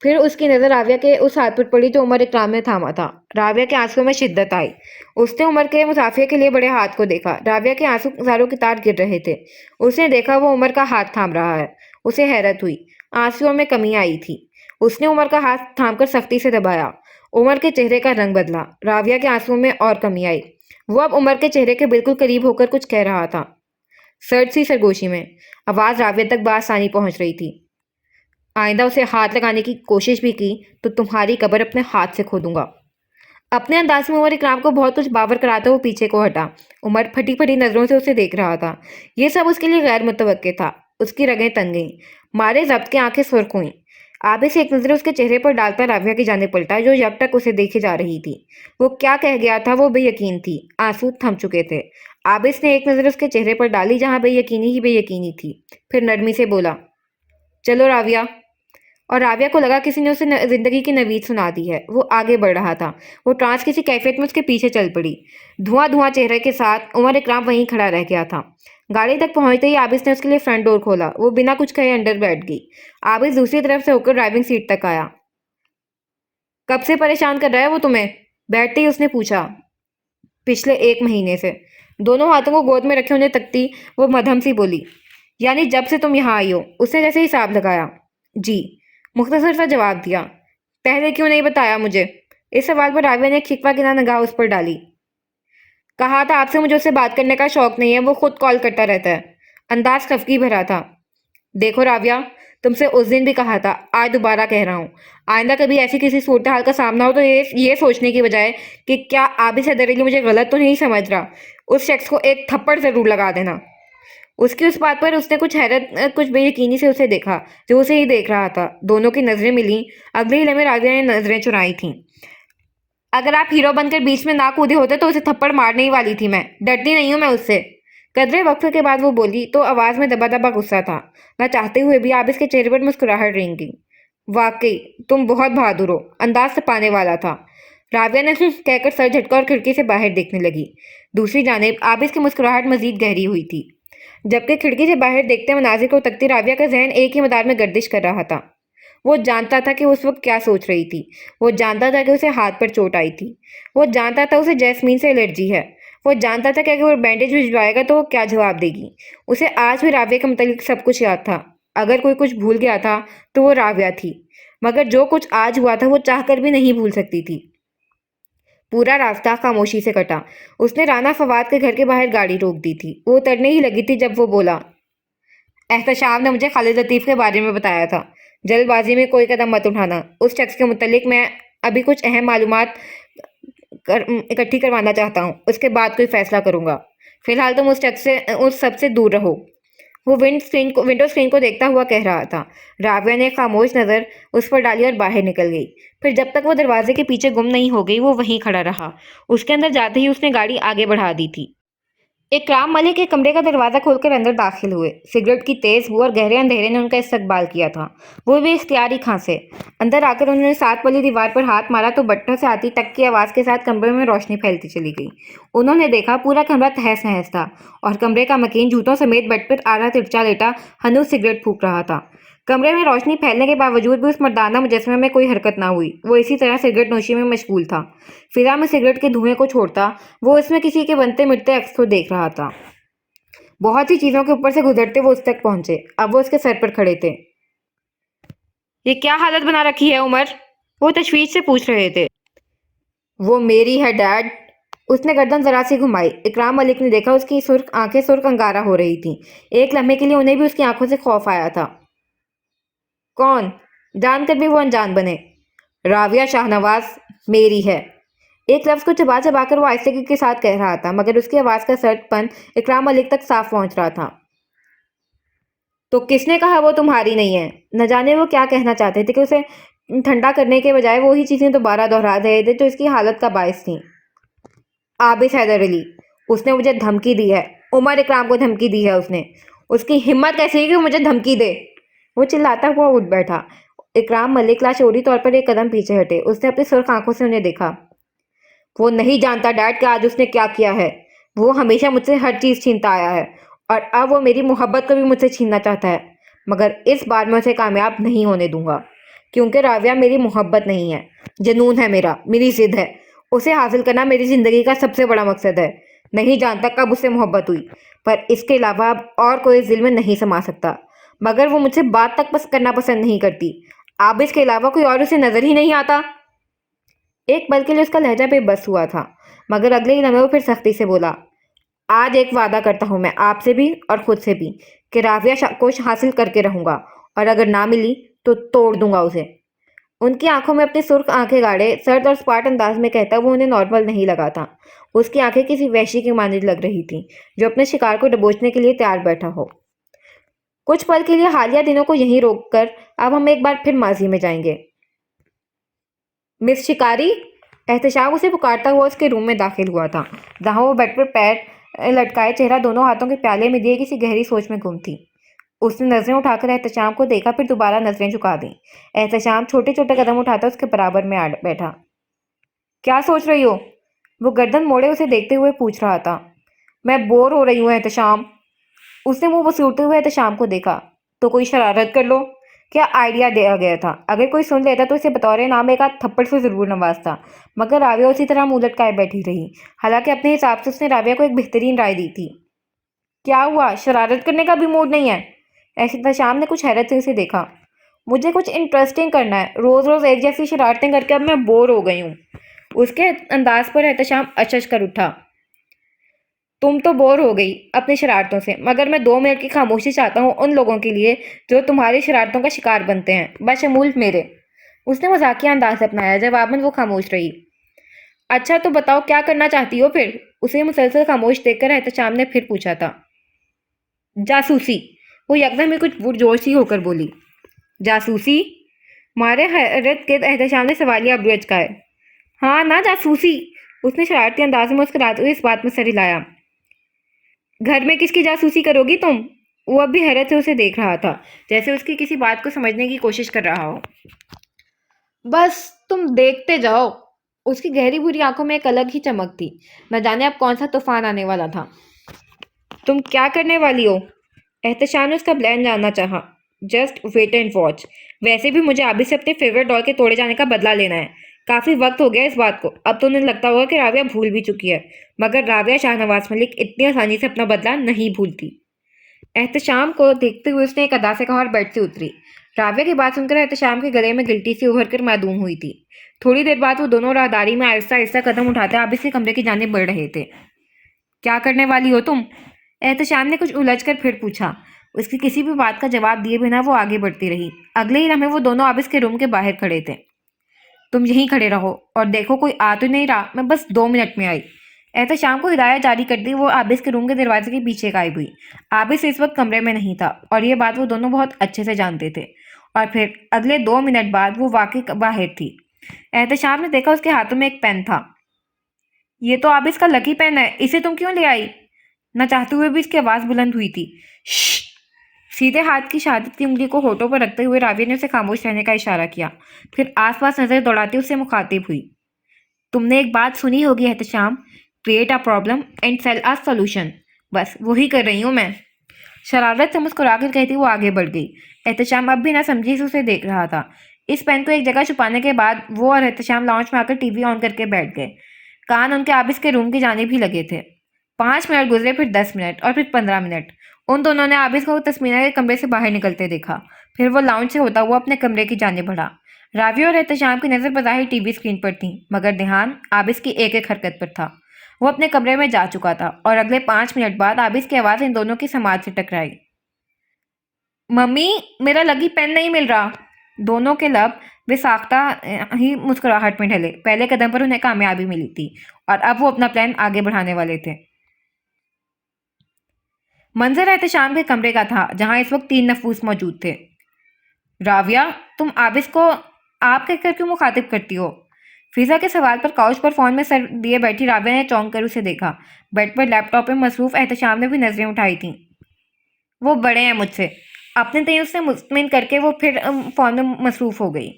پھر اس کی نظر راویہ کے اس ہاتھ پر پڑی جو عمر اکرام نے تھاما تھا۔ راویہ کے آنسوں میں شدت آئی۔ اس نے عمر کے مصافحے کے لیے بڑے ہاتھ کو دیکھا۔ راویہ کے آنسو زاروں کی طرح گر رہے تھے۔ اس نے دیکھا وہ عمر کا ہاتھ تھام رہا ہے۔ اسے حیرت ہوئی، آنسوؤں میں کمی آئی تھی۔ اس نے عمر کا ہاتھ تھام کر سختی سے دبایا۔ عمر کے چہرے کا رنگ بدلا۔ راویہ کے آنسوؤں میں اور کمی آئی۔ وہ اب عمر کے چہرے کے بالکل قریب ہو کر کچھ کہہ رہا تھا، سرد سی سرگوشی میں۔ آواز راویہ تک بآسانی پہنچ رہی تھی۔ آئندہ اسے ہاتھ لگانے کی کوشش بھی کی تو تمہاری قبر اپنے ہاتھ سے کھودوں گا۔ اپنے انداز میں عمر اکرام کو بہت کچھ باور کراتا وہ پیچھے کو ہٹا۔ عمر پھٹی پھٹی نظروں سے اسے دیکھ رہا تھا۔ یہ سب اس کے لیے غیر متوقع تھا۔ اس کی رگیں تن گئیں، مارے ضبط کے آنکھیں سرخ ہوئیں۔ عابس ایک نظر اس کے چہرے پر ڈالتا راویہ کی جانب پلٹا جو یک ٹک اسے دیکھے جا رہی تھی۔ وہ کیا کہہ گیا تھا وہ بے یقین تھی، آنسو تھم چکے تھے۔ عابس نے ایک نظر اس کے چہرے پر ڈالی جہاں بے یقینی ہی بے یقینی تھی، پھر نرمی سے بولا، چلو راویہ۔ اور راویہ کو لگا کسی نے اسے زندگی کی نوید سنا دی ہے۔ وہ آگے بڑھ رہا تھا۔ وہ ٹرانس کسی کیفیت میں اس کے پیچھے چل پڑی۔ دھواں دھواں چہرے کے ساتھ عمر اکرام وہیں کھڑا رہ گیا تھا۔ گاڑی تک پہنچتے ہی عابس نے اس کے لیے فرنٹ ڈور کھولا۔ وہ بنا کچھ کہے اندر بیٹھ گئی۔ عابس دوسری طرف سے ہو کر ڈرائیونگ سیٹ تک آیا۔ کب سے پریشان کر رہا ہے وہ تمہیں؟ بیٹھتے ہی اس نے پوچھا۔ پچھلے 1 مہینے سے۔ دونوں ہاتھوں کو گود میں رکھے انہیں تکتی وہ مدھم سی بولی۔ یعنی جب سے تم یہاں آئی ہو؟ اس نے جیسے حساب لگایا۔ جی، مختصر سا جواب دیا۔ پہلے کیوں نہیں بتایا مجھے؟ اس سوال پر راویہ نے ایک شکوہ گنا نگاہ اس پر ڈالی۔ کہا تھا آپ سے مجھے اس سے بات کرنے کا شوق نہیں ہے، وہ خود کال کرتا رہتا ہے۔ انداز خفگی بھرا تھا۔ دیکھو راویہ، تم سے اس دن بھی کہا تھا، آج دوبارہ کہہ رہا ہوں، آئندہ کبھی ایسی کسی صورتحال کا سامنا ہو تو یہ سوچنے کی بجائے کہ کیا عابس حیدر علی مجھے غلط تو نہیں سمجھ رہا، اس شخص کو ایک تھپڑ ضرور لگا دینا۔ اس کی اس بات پر اس نے کچھ حیرت، کچھ بے یقینی سے اسے دیکھا جو اسے ہی دیکھ رہا تھا۔ دونوں کی نظریں ملیں۔ اگلے ہی لمحے راویہ نے نظریں چرائی تھیں۔ اگر آپ ہیرو بن کر بیچ میں نہ کودے ہوتے تو اسے تھپڑ مارنے ہی والی تھی میں، ڈرتی نہیں ہوں میں اس سے۔ قدرے وقفے کے بعد وہ بولی تو آواز میں دبا دبا غصہ تھا۔ نہ چاہتے ہوئے بھی عابس کے چہرے پر مسکراہٹ رنگ گئی۔ واقعی تم بہت بہادر ہو، انداز تپانے والا تھا۔ راویہ نے کہہ کر سر جھٹکا اور کھڑکی سے باہر دیکھنے لگی۔ دوسری جانب عابس کی مسکراہٹ مزید گہری ہوئی تھی، جبکہ کھڑکی سے باہر دیکھتے مناظر کو تکتی راویہ کا ذہن ایک ہی مدار میں گردش کر رہا تھا۔ وہ جانتا تھا کہ اس وقت کیا سوچ رہی تھی۔ وہ جانتا تھا کہ اسے ہاتھ پر چوٹ آئی تھی۔ وہ جانتا تھا اسے جیسمین سے الرجی ہے۔ وہ جانتا تھا کہ اگر وہ بینڈیج بھجوائے گا تو وہ کیا جواب دے گی۔ اسے آج بھی راویہ کے متعلق سب کچھ یاد تھا۔ اگر کوئی کچھ بھول گیا تھا تو وہ راویہ تھی، مگر جو کچھ آج ہوا تھا وہ چاہ کر بھی نہیں بھول سکتی تھی۔ پورا راستہ خاموشی سے کٹا۔ اس نے رانا فواد کے گھر کے باہر گاڑی روک دی تھی۔ وہ اترنے ہی لگی تھی جب وہ بولا، احتشام نے مجھے خالد لطیف کے بارے میں بتایا تھا۔ جلد بازی میں کوئی قدم مت اٹھانا۔ اس شخص کے متعلق میں ابھی کچھ اہم معلومات اکٹھی کروانا چاہتا ہوں، اس کے بعد کوئی فیصلہ کروں گا۔ فی الحال تم اس سب سے دور رہو۔ وہ ونڈو اسکرین کو دیکھتا ہوا کہہ رہا تھا۔ راویہ نے خاموش نظر اس پر ڈالی اور باہر نکل گئی۔ پھر جب تک وہ دروازے کے پیچھے گم نہیں ہو گئی وہ وہیں کھڑا رہا۔ اس کے اندر جاتے ہی اس نے گاڑی آگے بڑھا دی تھی۔ اکرام ملک کے کمرے کا دروازہ کھول کر اندر داخل ہوئے۔ سگریٹ کی تیز بو اور گہرے اندھیرے نے ان کا استقبال کیا تھا۔ وہ بھی اختیاری کھانسے۔ اندر آ کر انہوں نے ساتھ والی دیوار پر ہاتھ مارا تو بٹھوں سے آتی ٹک کی آواز کے ساتھ کمرے میں روشنی پھیلتی چلی گئی۔ انہوں نے دیکھا پورا کمرہ تہس نہس تھا اور کمرے کا مکین جوتوں سمیت بیڈ پر آدھا ترچا لیٹا ہنوز سگریٹ پھونک رہا تھا۔ کمرے میں روشنی پھیلنے کے باوجود بھی اس مردانہ مجسمے میں کوئی حرکت نہ ہوئی۔ وہ اسی طرح سگریٹ نوشی میں مشغول تھا۔ فضا میں سگریٹ کے دھوئیں کو چھوڑتا وہ اس میں کسی کے بنتے مٹتے عکس کو دیکھ رہا تھا۔ بہت سی چیزوں کے اوپر سے گزرتے وہ اس تک پہنچے۔ اب وہ اس کے سر پر کھڑے تھے۔ یہ کیا حالت بنا رکھی ہے عمر؟ وہ تشویش سے پوچھ رہے تھے۔ وہ میری ہے ڈیڈ۔ اس نے گردن ذرا سی گھمائی۔ اکرام ملک نے دیکھا اس کی آنکھیں سرخ انگارہ ہو رہی تھیں۔ ایک لمحے کے لیے انہیں بھی اس کی آنکھوں سے خوف آیا تھا۔ کون؟ جان کر بھی وہ انجان بنے۔ راویہ شاہنواز میری ہے۔ ایک لفظ کو چبا چبا کر وہ آہستگی کے ساتھ کہہ رہا تھا، مگر اس کی آواز کا سرد پن اکرام ملک تک صاف پہنچ رہا تھا۔ تو کس نے کہا وہ تمہاری نہیں ہے؟ نہ جانے وہ کیا کہنا چاہتے تھے کہ اسے ٹھنڈا کرنے کے بجائے وہی چیزیں دوبارہ دہرا رہے تھے جو اس کی حالت کا باعث تھیں۔ عابس حیدر علی، اس نے مجھے دھمکی دی ہے۔ عمر اکرام کو دھمکی دی ہے اس نے۔ اس کی ہمت کیسی ہے کہ وہ مجھے دھمکی دے؟ وہ چلاتا ہوا اٹھ بیٹھا۔ اکرام ملک لاشعوری طور پر ایک قدم پیچھے ہٹے۔ اس نے اپنی سرخ آنکھوں سے انہیں دیکھا۔ وہ نہیں جانتا ڈیڈ کہ آج اس نے کیا کیا ہے۔ وہ ہمیشہ مجھ سے ہر چیز چھینتا آیا ہے اور اب وہ میری محبت کو بھی مجھ سے چھیننا چاہتا ہے، مگر اس بار میں اسے کامیاب نہیں ہونے دوں گا، کیونکہ راویہ میری محبت نہیں ہے، جنون ہے میرا، میری ضد ہے۔ اسے حاصل کرنا میری زندگی کا سب سے بڑا مقصد ہے۔ نہیں جانتا کب اس سے محبت ہوئی، پر اس کے علاوہ اب اور کوئی دل میں نہیں سما سکتا، مگر وہ مجھ سے بات تک کرنا پسند نہیں کرتی۔ عابس کے علاوہ کوئی اور اسے نظر ہی نہیں آتا۔ ایک پل کے لیے اس کا لہجہ بے بس ہوا تھا، مگر اگلے ہی لمحے وہ پھر سختی سے بولا، آج ایک وعدہ کرتا ہوں میں آپ سے بھی اور خود سے بھی کہ راویہ کو حاصل کر کے رہوں گا، اور اگر نہ ملی تو توڑ دوں گا اسے۔ ان کی آنکھوں میں اپنی سرخ آنکھیں گاڑے سرد اور سپاٹ انداز میں کہتا وہ انہیں نارمل نہیں لگا تھا۔ اس کی آنکھیں کسی وحشی کی مانند لگ رہی تھیں جو اپنے شکار کو دبوچنے کے لیے تیار بیٹھا ہو۔ کچھ پل کے لیے حالیہ دنوں کو یہیں روک کر اب ہم ایک بار پھر ماضی میں جائیں گے۔ مس شکاری؟ احتشام اسے پکارتا ہوا اس کے روم میں داخل ہوا تھا، جہاں وہ بیڈ پر پیر لٹکائے چہرہ دونوں ہاتھوں کے پیالے میں دیے کسی گہری سوچ میں گم تھی۔ اس نے نظریں اٹھا کر احتشام کو دیکھا، پھر دوبارہ نظریں جھکا دیں۔ احتشام چھوٹے چھوٹے قدم اٹھاتا اس کے برابر میں آ بیٹھا۔ کیا سوچ رہی ہو؟ وہ گردن موڑے اسے دیکھتے ہوئے پوچھ رہا تھا۔ میں بور ہو رہی ہوں احتشام۔ اس نے منہ وسوڑتے ہوئے احتشام کو دیکھا۔ تو کوئی شرارت کر لو۔ کیا آئیڈیا دیا گیا تھا؟ اگر کوئی سن لیتا تو اسے بطور انعام ایک آدھ تھپڑ سے ضرور نوازتا، مگر راویہ اسی طرح منہ لٹکائے بیٹھی رہی، حالانکہ اپنے حساب سے اس نے راویہ کو ایک بہترین رائے دی تھی۔ کیا ہوا؟ شرارت کرنے کا بھی موڈ نہیں ہے؟ احتشام نے کچھ حیرت سے اسے دیکھا۔ مجھے کچھ انٹرسٹنگ کرنا ہے، روز روز ایک جیسی شرارتیں کر کے اب میں بور ہو گئی ہوں۔ اس کے انداز پر احتشام اچچ کر اٹھا۔ تم تو بور ہو گئی اپنی شرارتوں سے، مگر میں 2 منٹ کی خاموشی چاہتا ہوں ان لوگوں کے لیے جو تمہاری شرارتوں کا شکار بنتے ہیں، بشمول میرے۔ اس نے مذاقیہ انداز اپنایا۔ جواباً وہ خاموش رہی۔ اچھا تو بتاؤ کیا کرنا چاہتی ہو پھر؟ اسے مسلسل خاموش دیکھ کر احتشام نے پھر پوچھا تھا۔ جاسوسی، وہ یکدم ہی کچھ پرجوش ہی ہو کر بولی۔ جاسوسی؟ مارے حیرت کے احتشام نے سوالیہ ابرو اچکائے۔ ہاں نا، جاسوسی۔ اس نے شرارتی انداز میں مسکراتے ہوئے اس بات میں سر ہلایا۔ گھر میں کس کی جاسوسی کرو گی تم؟ وہ اب بھی حیرت سے اسے دیکھ رہا تھا، جیسے اس کی کسی بات کو سمجھنے کی کوشش کر رہا ہو۔ بس تم دیکھتے جاؤ۔ اس کی گہری بھوری آنکھوں میں ایک الگ ہی چمک تھی، نہ جانے اب کون سا طوفان آنے والا تھا۔ تم کیا کرنے والی ہو؟ احتشام نے اس کا پلان جاننا چاہا۔ Just wait and watch. ویسے بھی مجھے عابد سے اپنے فیورٹ ڈال کے توڑے جانے کا بدلہ لینا ہے۔ کافی وقت ہو گیا اس بات کو، اب تو انہیں لگتا ہوگا کہ راویہ بھول بھی چکی ہے، مگر راویہ شاہ نواز ملک اتنی آسانی سے اپنا بدلہ نہیں بھولتی۔ احتشام کو دیکھتے ہوئے اس نے ایک ادا سے کہا اور بیڈ سے اتری۔ راویہ کی بات سن کر احتشام کے گلے میں گلٹی سی ابھر کر معدوم ہوئی تھی۔ تھوڑی دیر بعد وہ دونوں راہداری میں آہستہ آہستہ قدم اٹھاتے عابد کے کمرے کی جانب بڑھ رہے تھے۔ کیا کرنے والی ہو تم؟ احتشام نے کچھ الجھ کر پھر پوچھا۔ اس کی کسی بھی بات کا جواب دیے بنا وہ آگے بڑھتی رہی۔ اگلے ہی لمحے وہ دونوں عابد کے روم کے باہر کھڑے تھے۔ تم یہیں کھڑے رہو اور دیکھو کوئی آ تو نہیں رہا، میں بس 2 منٹ میں آئی۔ احتشام کو ہدایت جاری کرتی وہ عابد کے روم کے دروازے کے پیچھے غائب ہوئی۔ عابد اس وقت کمرے میں نہیں تھا اور یہ بات وہ دونوں بہت اچھے سے جانتے تھے، اور پھر اگلے 2 منٹ بعد وہ واقعی باہر تھی۔ احتشام نے دیکھا اس کے ہاتھوں میں ایک پین تھا۔ یہ تو عابد کا لکی پین ہے، اسے تم کیوں لے آئی؟ نہ چاہتے ہوئے بھی اس کی آواز بلند ہوئی تھی۔ شش! سیدھے ہاتھ کی شہادت کی انگلی کو ہونٹوں پر رکھتے ہوئے راویہ نے اسے خاموش رہنے کا اشارہ کیا، پھر آس پاس نظر دوڑاتی اس سے مخاطب ہوئی۔ تم نے ایک بات سنی ہوگی Ehtesham, create a problem and sell a solution, بس وہی کر رہی ہوں میں۔ شرارت سے مسکرا کر کہتی وہ آگے بڑھ گئی۔ احتشام اب بھی نہ سمجھی سے اسے دیکھ رہا تھا۔ اس پین کو ایک جگہ چھپانے کے بعد وہ اور احتشام لاؤنج میں آ کر ٹی وی آن کر کے بیٹھ گئے۔ کان ان کے عابد کے روم کی جانب ہی لگے تھے۔ 5 منٹ گزرے، پھر 10 منٹ، اور پھر 15 منٹ۔ ان دونوں نے عابد کو تسمینہ کے کمرے سے باہر نکلتے دیکھا، پھر وہ لاؤنج سے ہوتا ہوا اپنے کمرے کی جانب بڑھا۔ راویہ اور احتشام کی نظر بظاہر ٹی وی اسکرین پر تھی، مگر دھیان عابد کی ایک ایک حرکت پر تھا۔ وہ اپنے کمرے میں جا چکا تھا، اور اگلے 5 منٹ بعد عابد کی آواز ان دونوں کی سماعت سے ٹکرائی۔ ممی، میرا لکی پین نہیں مل رہا۔ دونوں کے لب بے ساختہ ہی مسکراہٹ میں ڈھلے۔ پہلے قدم پر انہیں کامیابی ملی تھی، اور اب وہ اپنا پلان آگے بڑھانے والے تھے۔ منظر احتشام کے کمرے کا تھا، جہاں اس وقت 3 نفوس موجود تھے۔ راویہ، تم عابد کو آپ کہہ کر کیوں مخاطب کرتی ہو؟ فضا کے سوال پر کاؤچ پر فون میں سر دیے بیٹھی راویہ نے چونک کر اسے دیکھا۔ بیڈ پر لیپ ٹاپ میں مصروف احتشام نے بھی نظریں اٹھائی تھیں۔ وہ بڑے ہیں مجھ سے، اپنے تئیں اس سے مطمئن کر کے وہ پھر فون میں مصروف ہو گئی۔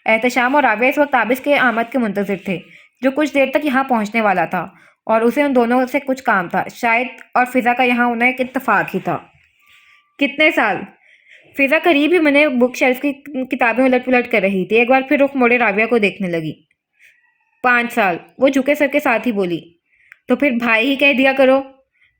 احتشام اور راویہ اس وقت عابد کے آمد کے منتظر تھے، جو کچھ دیر تک یہاں پہنچنے والا تھا، اور اسے ان دونوں سے کچھ کام تھا، شاید، اور فضا کا یہاں ہونا ایک اتفاق ہی تھا۔ کتنے سال؟ فضا قریب ہی میں بک شیلف کی کتابیں الٹ پلٹ کر رہی تھی، ایک بار پھر رخ موڑے راویہ کو دیکھنے لگی۔ 5 سال، وہ جھکے سر کے ساتھ ہی بولی۔ تو پھر بھائی ہی کہہ دیا کرو۔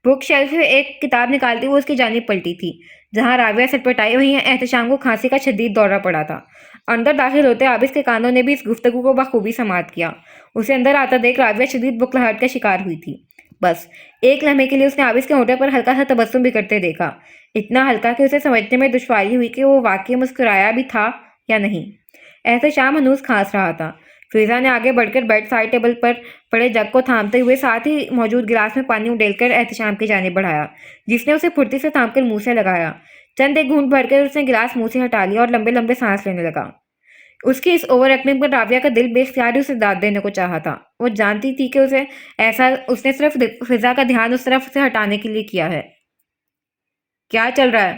بک شیلف سے ایک کتاب نکالتی وہ اس کی جانب پلٹی تھی، جہاں راویہ سٹپٹائی ہوئی احتشام کو کھانسی کا شدید دورہ پڑا تھا۔ اندر داخل ہوتے عابد کے کانوں نے بھی اس گفتگو کو بخوبی سماعت کیا۔ اسے اندر آتا دیکھ راویہ شدید بکھلاہٹ کا شکار ہوئی تھی۔ بس ایک لمحے کے لیے اس نے عابد کے ہونٹوں پر ہلکا سا تبسم بھی کرتے دیکھا، اتنا ہلکا کہ اسے سمجھنے میں دشواری ہوئی کہ وہ واقعی مسکرایا بھی تھا یا نہیں۔ احتشام ہنوز کھانس رہا تھا۔ فضا نے آگے بڑھ کر بیڈ سائڈ ٹیبل پر پڑے جگ کو تھامتے ہوئے ساتھ ہی موجود گلاس میں پانی اڈیل کر احتشام کی جانب بڑھایا، جس نے اسے پھرتی سے تھام کر منہ سے لگایا۔ چند ایک گھونٹ بھر کر اس نے گلاس منہ سے ہٹا لیا اور لمبے لمبے سانس لینے لگا۔ اس کی اس اوور ایکٹنگ پر راویہ کا دل بے اختیار ہی اسے داد دینے کو چاہا تھا۔ وہ جانتی تھی کہ اس نے صرف فضا کا دھیان اس طرف سے ہٹانے کے لیے کیا ہے۔ کیا چل رہا ہے؟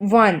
1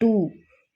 2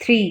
3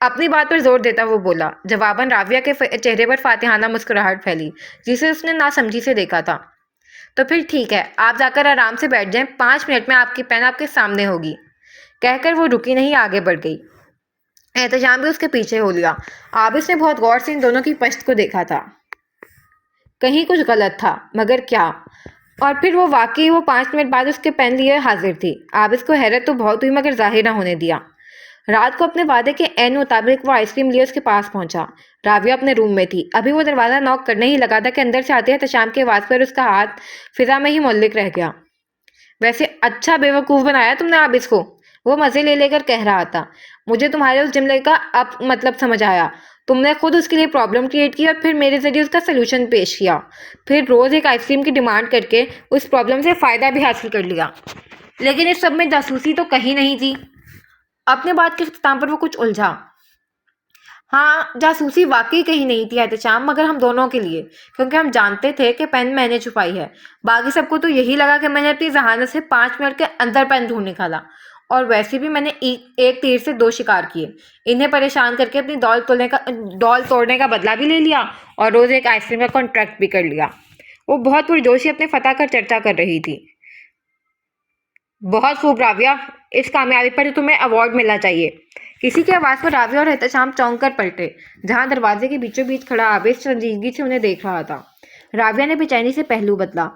اپنی بات پر زور دیتا وہ بولا۔ جواباً راویہ کے چہرے پر فاتحانہ مسکراہٹ پھیلی جسے اس نے ناسمجھی سے دیکھا تھا۔ تو پھر ٹھیک ہے، آپ جا کر آرام سے بیٹھ جائیں، 5 منٹ میں آپ کی پین آپ کے سامنے ہوگی، کہہ کر وہ رکی نہیں، آگے بڑھ گئی۔ احتشام بھی اس کے پیچھے ہو لیا۔ عابس نے بہت غور سے ان دونوں کی پشت کو دیکھا تھا، کہیں کچھ غلط تھا، مگر کیا؟ اور پھر وہ واقعی 5 منٹ بعد اس کے پین لیے حاضر تھی۔ عابس کو حیرت تو بہت ہوئی مگر ظاہر نہ ہونے دیا۔ رات کو اپنے وعدے کے عین مطابق وہ آئس کریم لیے اس کے پاس پہنچا۔ راویہ اپنے روم میں تھی۔ ابھی وہ دروازہ نوک کرنے ہی لگا تھا کہ اندر سے آتے احتشام کی آواز پر اس کا ہاتھ فضا میں ہی معلق رہ گیا۔ ویسے اچھا بے وقوف بنایا تم نے عابس کو، وہ مزے لے لے کر کہہ رہا تھا۔ مجھے تمہارے اس جملے کا اب مطلب سمجھ آیا۔ تم نے خود اس کے لیے پرابلم کریٹ کی اور پھر میرے ذریعے اس کا سلوشن پیش کیا، پھر روز ایک آئس کریم کی ڈیمانڈ کر کے اس پرابلم سے فائدہ بھی حاصل کر لیا۔ لیکن اس سب میں جاسوسی تو کہیں نہیں تھی۔ اپنے بات کے اختتام پر وہ کچھ الجھا۔ ہاں، جاسوسی واقعی کہیں نہیں تھی احتشام، مگر ہم دونوں کے لیے، کیونکہ ہم جانتے تھے کہ پین میں نے چھپائی ہے۔ باقی سب کو تو یہی لگا کہ میں نے اپنی ذہانت سے 5 منٹ کے اندر پین ڈھونڈ نکالا، اور ویسے بھی میں نے ایک تیر سے 2 شکار کیے، انہیں پریشان کر کے اپنی ڈول توڑنے کا بدلہ بھی لے لیا اور روز ایک آئس کریم کا کانٹریکٹ بھی کر لیا۔ وہ بہت پرجوشی اپنے فتح کا چرچا کر رہی تھی۔ بہت خوب راویہ، اس کامیابی پر تمہیں ایوارڈ ملنا چاہیے۔ کسی کی آواز پر راویہ اور احتشام چونک کر پلٹے، جہاں دروازے کے بیچوں بیچ کھڑا عابس سنجیدگی سے انہیں دیکھ رہا تھا۔ راویہ نے بے چینی سے پہلو بدلا،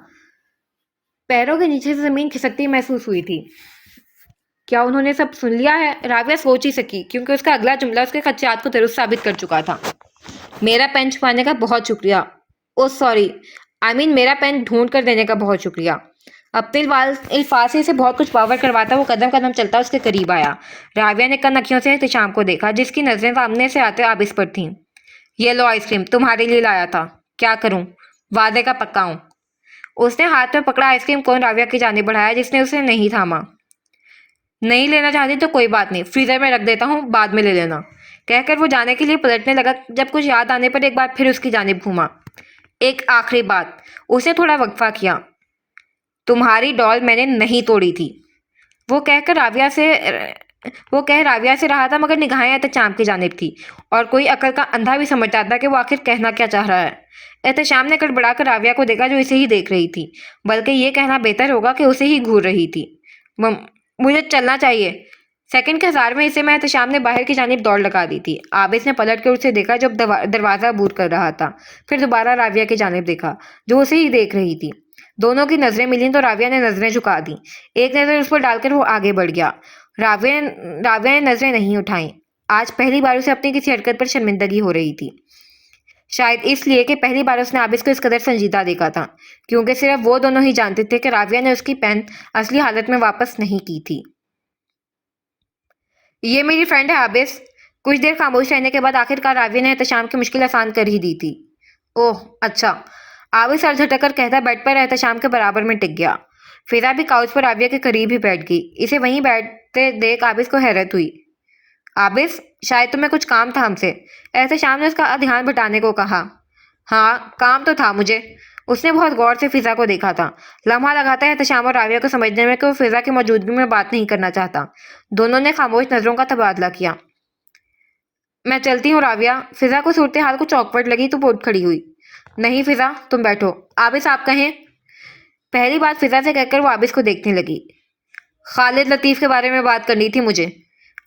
پیروں کے نیچے سے زمین کھسکتی محسوس ہوئی تھی۔ کیا انہوں نے سب سن لیا ہے؟ راویہ سوچ ہی سکی، کیونکہ اس کا اگلا جملہ اس کے خدشات کو درست ثابت کر چکا تھا۔ میرا پین چھپانے کا بہت شکریہ۔ اوہ سوری، میرا پین ڈھونڈ کر دینے کا بہت شکریہ۔ اپنے الفاظ سے اسے بہت کچھ باور کرواتا وہ قدم قدم چلتا اس کے قریب آیا۔ راویہ نے کن اکھیوں سے احتشام کو دیکھا، جس کی نظریں سامنے سے آتے عابس پر تھیں۔ یہ لو آئس کریم، تمہارے لیے لایا تھا۔ کیا کروں؟ وعدے کا پکا ہوں۔ اس نے ہاتھ میں پکڑا آئس کریم کون راویہ کی جانب بڑھایا، جس نے اسے نہیں تھاما۔ نہیں لینا چاہتی تو کوئی بات نہیں، فریزر میں رکھ دیتا ہوں، بعد میں لے لینا، کہہ کر وہ جانے کے لیے پلٹنے لگا، جب کچھ یاد آنے پر ایک بار پھر اس کی جانب گھوما۔ ایک آخری بات، اس نے تھوڑا وقفہ کیا، تمہاری ڈال میں نے نہیں توڑی تھی۔ وہ کہہ راویہ سے رہا تھا، مگر نگاہیں احتشام کی جانب تھی، اور کوئی عقل کا اندھا بھی سمجھ جاتا کہ وہ آخر کہنا کیا چاہ رہا ہے۔ احتشام نے گڑبڑا کر راویہ کو دیکھا، جو اسے ہی دیکھ رہی تھی، بلکہ یہ کہنا بہتر ہوگا کہ اسے ہی گھور رہی تھی۔ مجھے چلنا چاہیے۔ سیکنڈ کے 1000ویں حصے میں احتشام نے باہر کی جانب دوڑ لگا دی تھی۔ عابس نے پلٹ کر اسے دیکھا جب دروازہ عبور کر رہا تھا، پھر دوبارہ راویہ کی جانب دیکھا، جو اسے ہی دیکھ رہی تھی۔ دونوں کی نظریں ملیں تو راویہ نے نظریں جھکا دیں۔ ایک نظر اس پر ڈال کر وہ آگے بڑھ گیا۔ راویہ نے نظریں نہیں اٹھائیں۔ آج پہلی بار اسے اپنی کسی حرکت پر شرمندگی ہو رہی تھی، شاید اس لیے کہ پہلی بار اس نے عابس کو اس قدر سنجیدہ دیکھا تھا، کیونکہ صرف وہ دونوں ہی جانتے تھے کہ راویہ نے اس کی پین اصلی حالت میں واپس نہیں کی تھی۔ یہ میری فرینڈ ہے عابس۔ کچھ دیر خاموش رہنے کے بعد آخرکار راویہ نے احتشام کی مشکل آسان کر ہی دی تھی۔ اوہ اچھا، عابس سر جھٹک کر کہتا بیڈ پر احتشام کے برابر میں ٹک گیا۔ فضا بھی کاؤچ پر راویہ کے قریب ہی بیٹھ گئی۔ اسے وہیں بیٹھتے دیکھ عابس کو حیرت ہوئی۔ عابس، شاید تمہیں کچھ کام تھا ہم سے، احتشام نے اس کا دھیان بٹانے کو کہا۔ ہاں، کام تو تھا مجھے۔ اس نے بہت غور سے فضا کو دیکھا تھا، لمحہ لگاتا ہے احتشام اور راویہ کو سمجھنے میں کہ وہ فضا کی موجودگی میں بات نہیں کرنا چاہتا۔ دونوں نے خاموش نظروں کا تبادلہ کیا۔ میں چلتی ہوں راویہ۔ فضا کو صورتحال کچھ آکورڈ لگی تو وہ اٹھ کھڑی ہوئی۔ نہیں فضا، تم بیٹھو، عابس آپ کہیں۔ پہلی بات فضا سے کہہ کر وہ عابس کو دیکھنے لگی۔ خالد لطیف کے بارے میں بات کرنی تھی مجھے،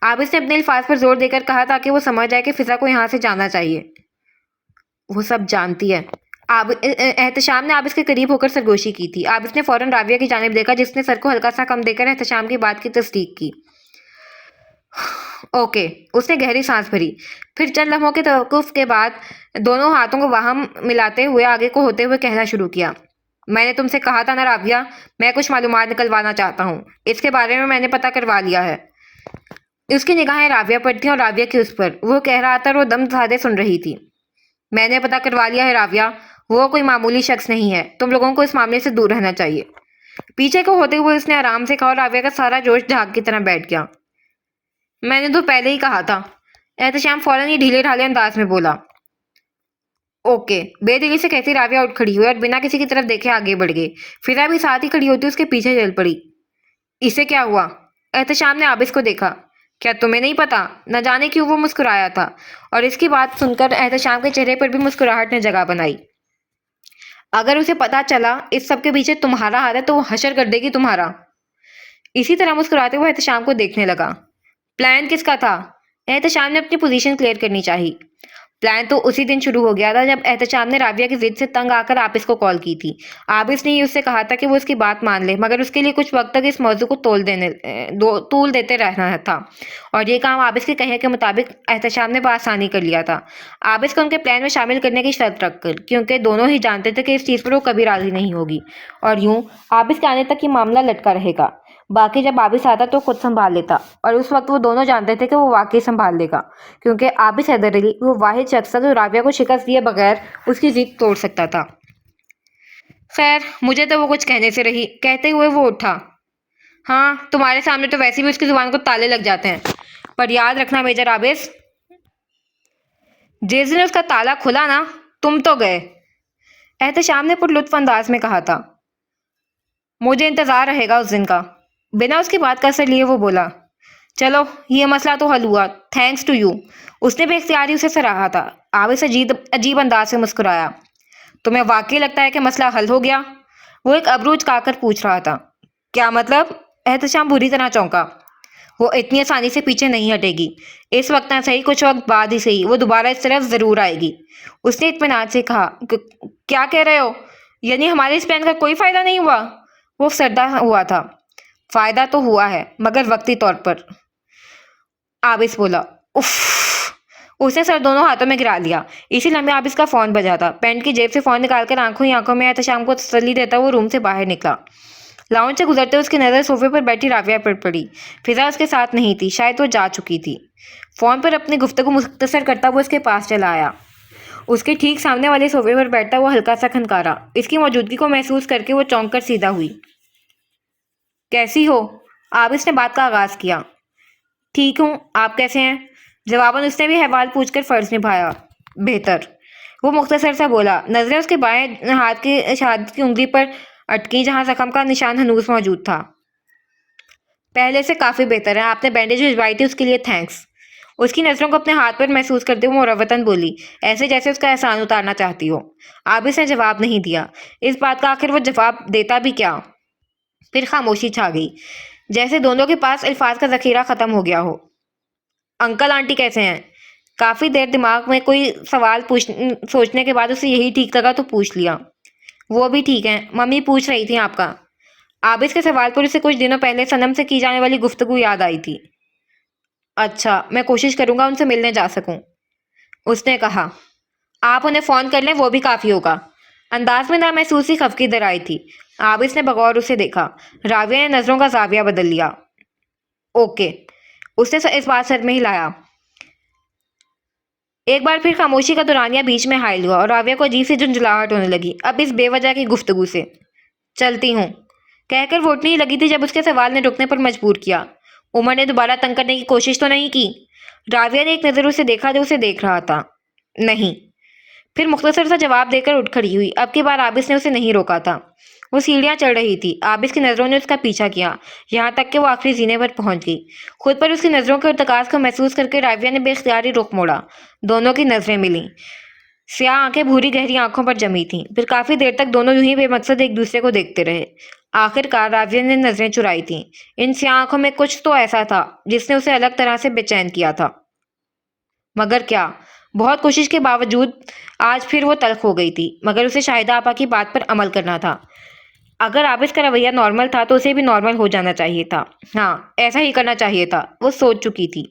عابس نے اپنے الفاظ پر زور دے کر کہا تاکہ وہ سمجھ جائے کہ فضا کو یہاں سے جانا چاہیے۔ وہ سب جانتی ہے۔ احتشام نے عابس کے قریب ہو کر سرگوشی کی تھی۔ عابس نے فوراً راویہ کی جانب دیکھا، جس نے سر کو ہلکا سا کم دے کر احتشام کی بات کی تصدیق کی۔ اوکے، اس نے گہری سانس بھری، پھر چند لمحوں کے توقف کے بعد دونوں ہاتھوں کو باہم ملاتے ہوئے آگے کو ہوتے ہوئے کہنا شروع کیا۔ میں نے تم سے کہا تھا نا راویہ، میں کچھ معلومات نکلوانا چاہتا ہوں، اس کے بارے میں نے پتہ کروا لیا ہے۔ اس کی نگاہیں راویہ پر تھیں اور راویہ کی اس پر۔ وہ کہہ رہا تھا اور وہ دم دھاڑے سن رہی تھی۔ میں نے پتہ کروا لیا ہے راویہ، وہ کوئی معمولی شخص نہیں ہے، تم لوگوں کو اس معاملے سے دور رہنا چاہیے۔ پیچھے کو ہوتے ہوئے اس نے آرام سے کہا اور راویہ کا سارا جوش جھاگ کی طرح بیٹھ گیا۔ میں نے تو پہلے ہی کہا تھا، احتشام فوراً ہی ڈھیلے ڈھالے انداز میں بولا۔ اوکے، بے دلی سے کہتی راویہ اٹھ کھڑی ہوئی اور بنا کسی کی طرف دیکھے آگے بڑھ گئی۔ فضا بھی ساتھ ہی کھڑی ہوتی اس کے پیچھے چل پڑی۔ اسے کیا ہوا؟ احتشام نے عابس کو دیکھا۔ کیا تمہیں نہیں پتا؟ نہ جانے کیوں وہ مسکرایا تھا، اور اس کی بات سن کر احتشام کے چہرے پر بھی مسکراہٹ نے جگہ بنائی۔ اگر اسے پتا چلا اس سب کے پیچھے تمہارا ہاتھ ہے تو وہ حشر کر دے گی تمہارا۔ اسی طرح مسکراتے ہوئے احتشام کو دیکھنے لگا۔ پلان کس کا تھا؟ احتشام نے اپنی پوزیشن کلیئر کرنی چاہی۔ پلان تو اسی دن شروع ہو گیا تھا جب احتشام نے راویہ کی ضد سے تنگ آ کر عابس کو کال کی تھی۔ عابس نے اس سے کہا تھا کہ وہ اس کی بات مان لے، مگر اس کے لیے کچھ وقت تک اس موضوع کو طول دیتے رہنا تھا، اور یہ کام عابس کے کہے کے مطابق احتشام نے بآسانی کر لیا تھا، عابس کو ان کے پلان میں شامل کرنے کی شرط رکھ کر، کیونکہ دونوں ہی جانتے تھے کہ اس چیز پر وہ کبھی راضی نہیں ہوگی، اور یوں عابس کے آنے تک یہ معاملہ لٹکا رہے گا۔ باقی جب عابس آتا تو خود سنبھال لیتا، اور اس وقت وہ دونوں جانتے تھے کہ وہ واقعی سنبھال لے گا، کیونکہ عابس حیدر علی وہ واحد شخص تھا جو راویہ کو شکست دیے بغیر اس کی ضد توڑ سکتا تھا۔ خیر، مجھے تو وہ کچھ کہنے سے رہی، کہتے ہوئے وہ اٹھا۔ ہاں، تمہارے سامنے تو ویسے بھی اس کی زبان کو تالے لگ جاتے ہیں، پر یاد رکھنا میجر عابس، جس دن اس کا تالا کھلا نا، تم تو گئے۔ احتشام نے پر لطف انداز میں کہا تھا۔ مجھے انتظار رہے گا اس دن کا۔ بنا اس کی بات کا اثر لیے وہ بولا۔ چلو، یہ مسئلہ تو حل ہوا، تھینکس ٹو یو۔ اس نے بے اختیاری اسے سراہا تھا۔ عابس عجیب انداز سے مسکرایا۔ تمہیں واقعی لگتا ہے کہ مسئلہ حل ہو گیا؟ وہ ایک ابرو اچکا کر پوچھ رہا تھا۔ کیا مطلب؟ احتشام بری طرح چونکا۔ وہ اتنی آسانی سے پیچھے نہیں ہٹے گی، اس وقت نہ صحیح، کچھ وقت بعد ہی صحیح، وہ دوبارہ اس طرف ضرور آئے گی۔ اس نے اطمینان سے کہا۔ کیا کہہ رہے ہو؟ یعنی ہمارے اس پلان کا کوئی فائدہ نہیں ہوا؟ وہ سردہ ہوا تھا۔ فائدہ تو ہوا ہے، مگر وقتی طور پر، عابس بولا۔ اف! اس نے سر دونوں ہاتھوں میں گرا لیا۔ اسی لمحے عابس کا فون بجا تھا۔ پینٹ کی جیب سے فون نکال کر آنکھوں ہی آنکھوں میں احتشام کو تسلی دیتا وہ روم سے باہر نکلا۔ لاؤنج سے گزرتے اس کی نظر صوفے پر بیٹھی راویہ پر پڑی۔ فضا اس کے ساتھ نہیں تھی، شاید وہ جا چکی تھی۔ فون پر اپنی گفتگو مختصر کرتا وہ اس کے پاس چلا آیا۔ اس کے ٹھیک سامنے والے صوفے پر بیٹھتا وہ ہلکا سا کھنکارا۔ اس کی موجودگی کو محسوس کر کے وہ چونک کر سیدھا ہوئی۔ کیسی ہو؟ عابس نے بات کا آغاز کیا۔ ٹھیک ہوں، آپ کیسے ہیں؟ جواباً اس نے بھی احوال پوچھ کر فرض نبھایا۔ بہتر، وہ مختصر سا بولا۔ نظریں اس کے بائیں ہاتھ کی شہادت کی انگلی پر اٹکیں جہاں زخم کا نشان ہنوز موجود تھا۔ پہلے سے کافی بہتر ہے، آپ نے بینڈیج بھجوائی تھی اس کے لیے تھینکس۔ اس کی نظروں کو اپنے ہاتھ پر محسوس کرتے ہوئے مروتاً بولی، ایسے جیسے اس کا احسان اتارنا چاہتی ہو۔ عابس نے جواب نہیں دیا۔ اس بات کا آخر وہ جواب دیتا بھی کیا؟ پھر خاموشی چھا گئی، جیسے دونوں کے پاس الفاظ کا ذخیرہ ختم ہو گیا ہو۔ انکل آنٹی کیسے ہیں؟ کافی دیر دماغ میں کوئی سوال سوچنے کے بعد اسے یہی ٹھیک لگا تو پوچھ لیا۔ وہ بھی ٹھیک ہیں، ممی پوچھ رہی تھیں آپ کا۔ عابس کے سوال پر اسے کچھ دنوں پہلے صنم سے کی جانے والی گفتگو یاد آئی تھی۔ اچھا، میں کوشش کروں گا ان سے ملنے جا سکوں، اس نے کہا۔ آپ انہیں فون کر لیں، وہ بھی کافی ہوگا۔ انداز میں نامحسوسی خفگی در آئی تھی۔ عابس نے بغور اسے دیکھا۔ راویہ نے نظروں کا زاویہ بدل لیا۔ اوکے، اس نے اس بات سر میں ہلایا۔ ایک بار پھر خاموشی کا دورانیہ بیچ میں حائل ہوا اور راویہ کو عجیب سی جھنجھلاہٹ ہونے لگی، اب اس بے وجہ کی گفتگو سے۔ چلتی ہوں، کہہ کر وہ اٹھنے ہی لگی تھی جب اس کے سوال نے رکنے پر مجبور کیا۔ عمر نے دوبارہ تنگ کرنے کی کوشش تو نہیں کی؟ راویہ نے ایک نظر اسے دیکھا جو اسے دیکھ رہا تھا۔ نہیں۔ پھر مختصر سا جواب دے کر اٹھ کھڑی ہوئی۔ اب کی بار عابس نے اسے نہیں روکا تھا۔ وہ سیڑھیاں چڑھ رہی تھی۔ عابس کی نظروں نے اس کا پیچھا کیا، یہاں تک کہ وہ آخری زینے پر پہنچ گئی۔ خود پر اس کی نظروں کے ارتکاز کو محسوس کر کے راویہ نے بے اختیاری رخ موڑا۔ دونوں کی نظریں ملیں۔ سیاہ آنکھیں بھوری گہری آنکھوں پر جمی تھیں۔ پھر کافی دیر تک دونوں یوں ہی بے مقصد ایک دوسرے کو دیکھتے رہے۔ آخر کار راویہ نے نظریں چرائی تھیں۔ ان سیاہ آنکھوں میں کچھ تو ایسا تھا جس نے اسے الگ طرح سے بے چین کیا تھا۔ مگر کیا؟ بہت کوشش کے باوجود آج پھر وہ تلخ ہو گئی تھی، مگر اسے شاہدہ آپا کی بات پر عمل کرنا تھا۔ اگر عابس کا رویہ نارمل تھا تو اسے بھی نارمل ہو جانا چاہیے تھا۔ ہاں، ایسا ہی کرنا چاہیے تھا، وہ سوچ چکی تھی۔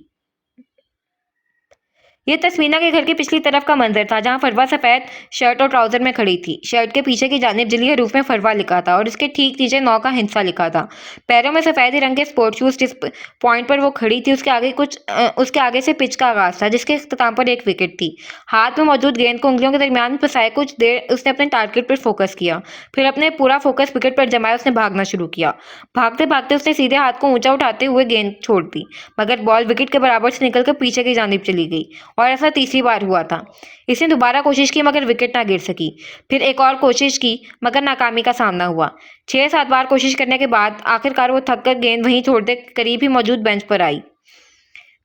یہ تسمینہ کے گھر کی پچھلی طرف کا منظر تھا جہاں فروا سفید شرٹ اور ٹراؤزر میں کھڑی تھی۔ شرٹ کے پیچھے کی جانب جلی حروف میں فروا لکھا تھا اور اس کے ٹھیک نیچے 9 کا ہندسہ لکھا تھا۔ پیروں میں سفید ہی رنگ کے سپورٹ شوز۔ جس پوائنٹ پر وہ کھڑی تھی اس کے آگے سے پچ کا آغاز تھا جس کے اختتام پر ایک وکٹ تھی۔ ہاتھ میں موجود گیند کو انگلیوں کے درمیان پھنسائے کچھ دیر اس نے اپنے ٹارگٹ پر فوکس کیا، پھر اپنے پورا فوکس وکٹ پر جمائے اس نے بھاگنا شروع کیا۔ بھاگتے بھاگتے اس نے سیدھے ہاتھ کو اونچا اٹھاتے ہوئے گیند چھوڑ دی، مگر بال وکٹ کے برابر سے نکل کر پیچھے کی جانب چلی گئی، اور ایسا تیسری بار ہوا تھا۔ اس نے دوبارہ کوشش کی مگر وکٹ نہ گر سکی۔ پھر ایک اور کوشش کی مگر ناکامی کا سامنا ہوا۔ 6-7 بار کوشش کرنے کے بعد آخر کار وہ تھک کر گیند وہیں چھوڑ دے قریب ہی موجود بینچ پر آئی۔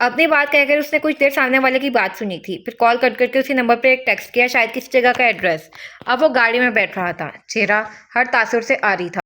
اپنی بات کہہ کر اس نے کچھ دیر سامنے والے کی بات سنی تھی، پھر کال کٹ کر کے اسی نمبر پہ ایک ٹیکسٹ کیا، شاید کسی جگہ کا ایڈریس۔ اب وہ گاڑی میں بیٹھ رہا تھا، چہرہ ہر تاثر سے عاری تھا۔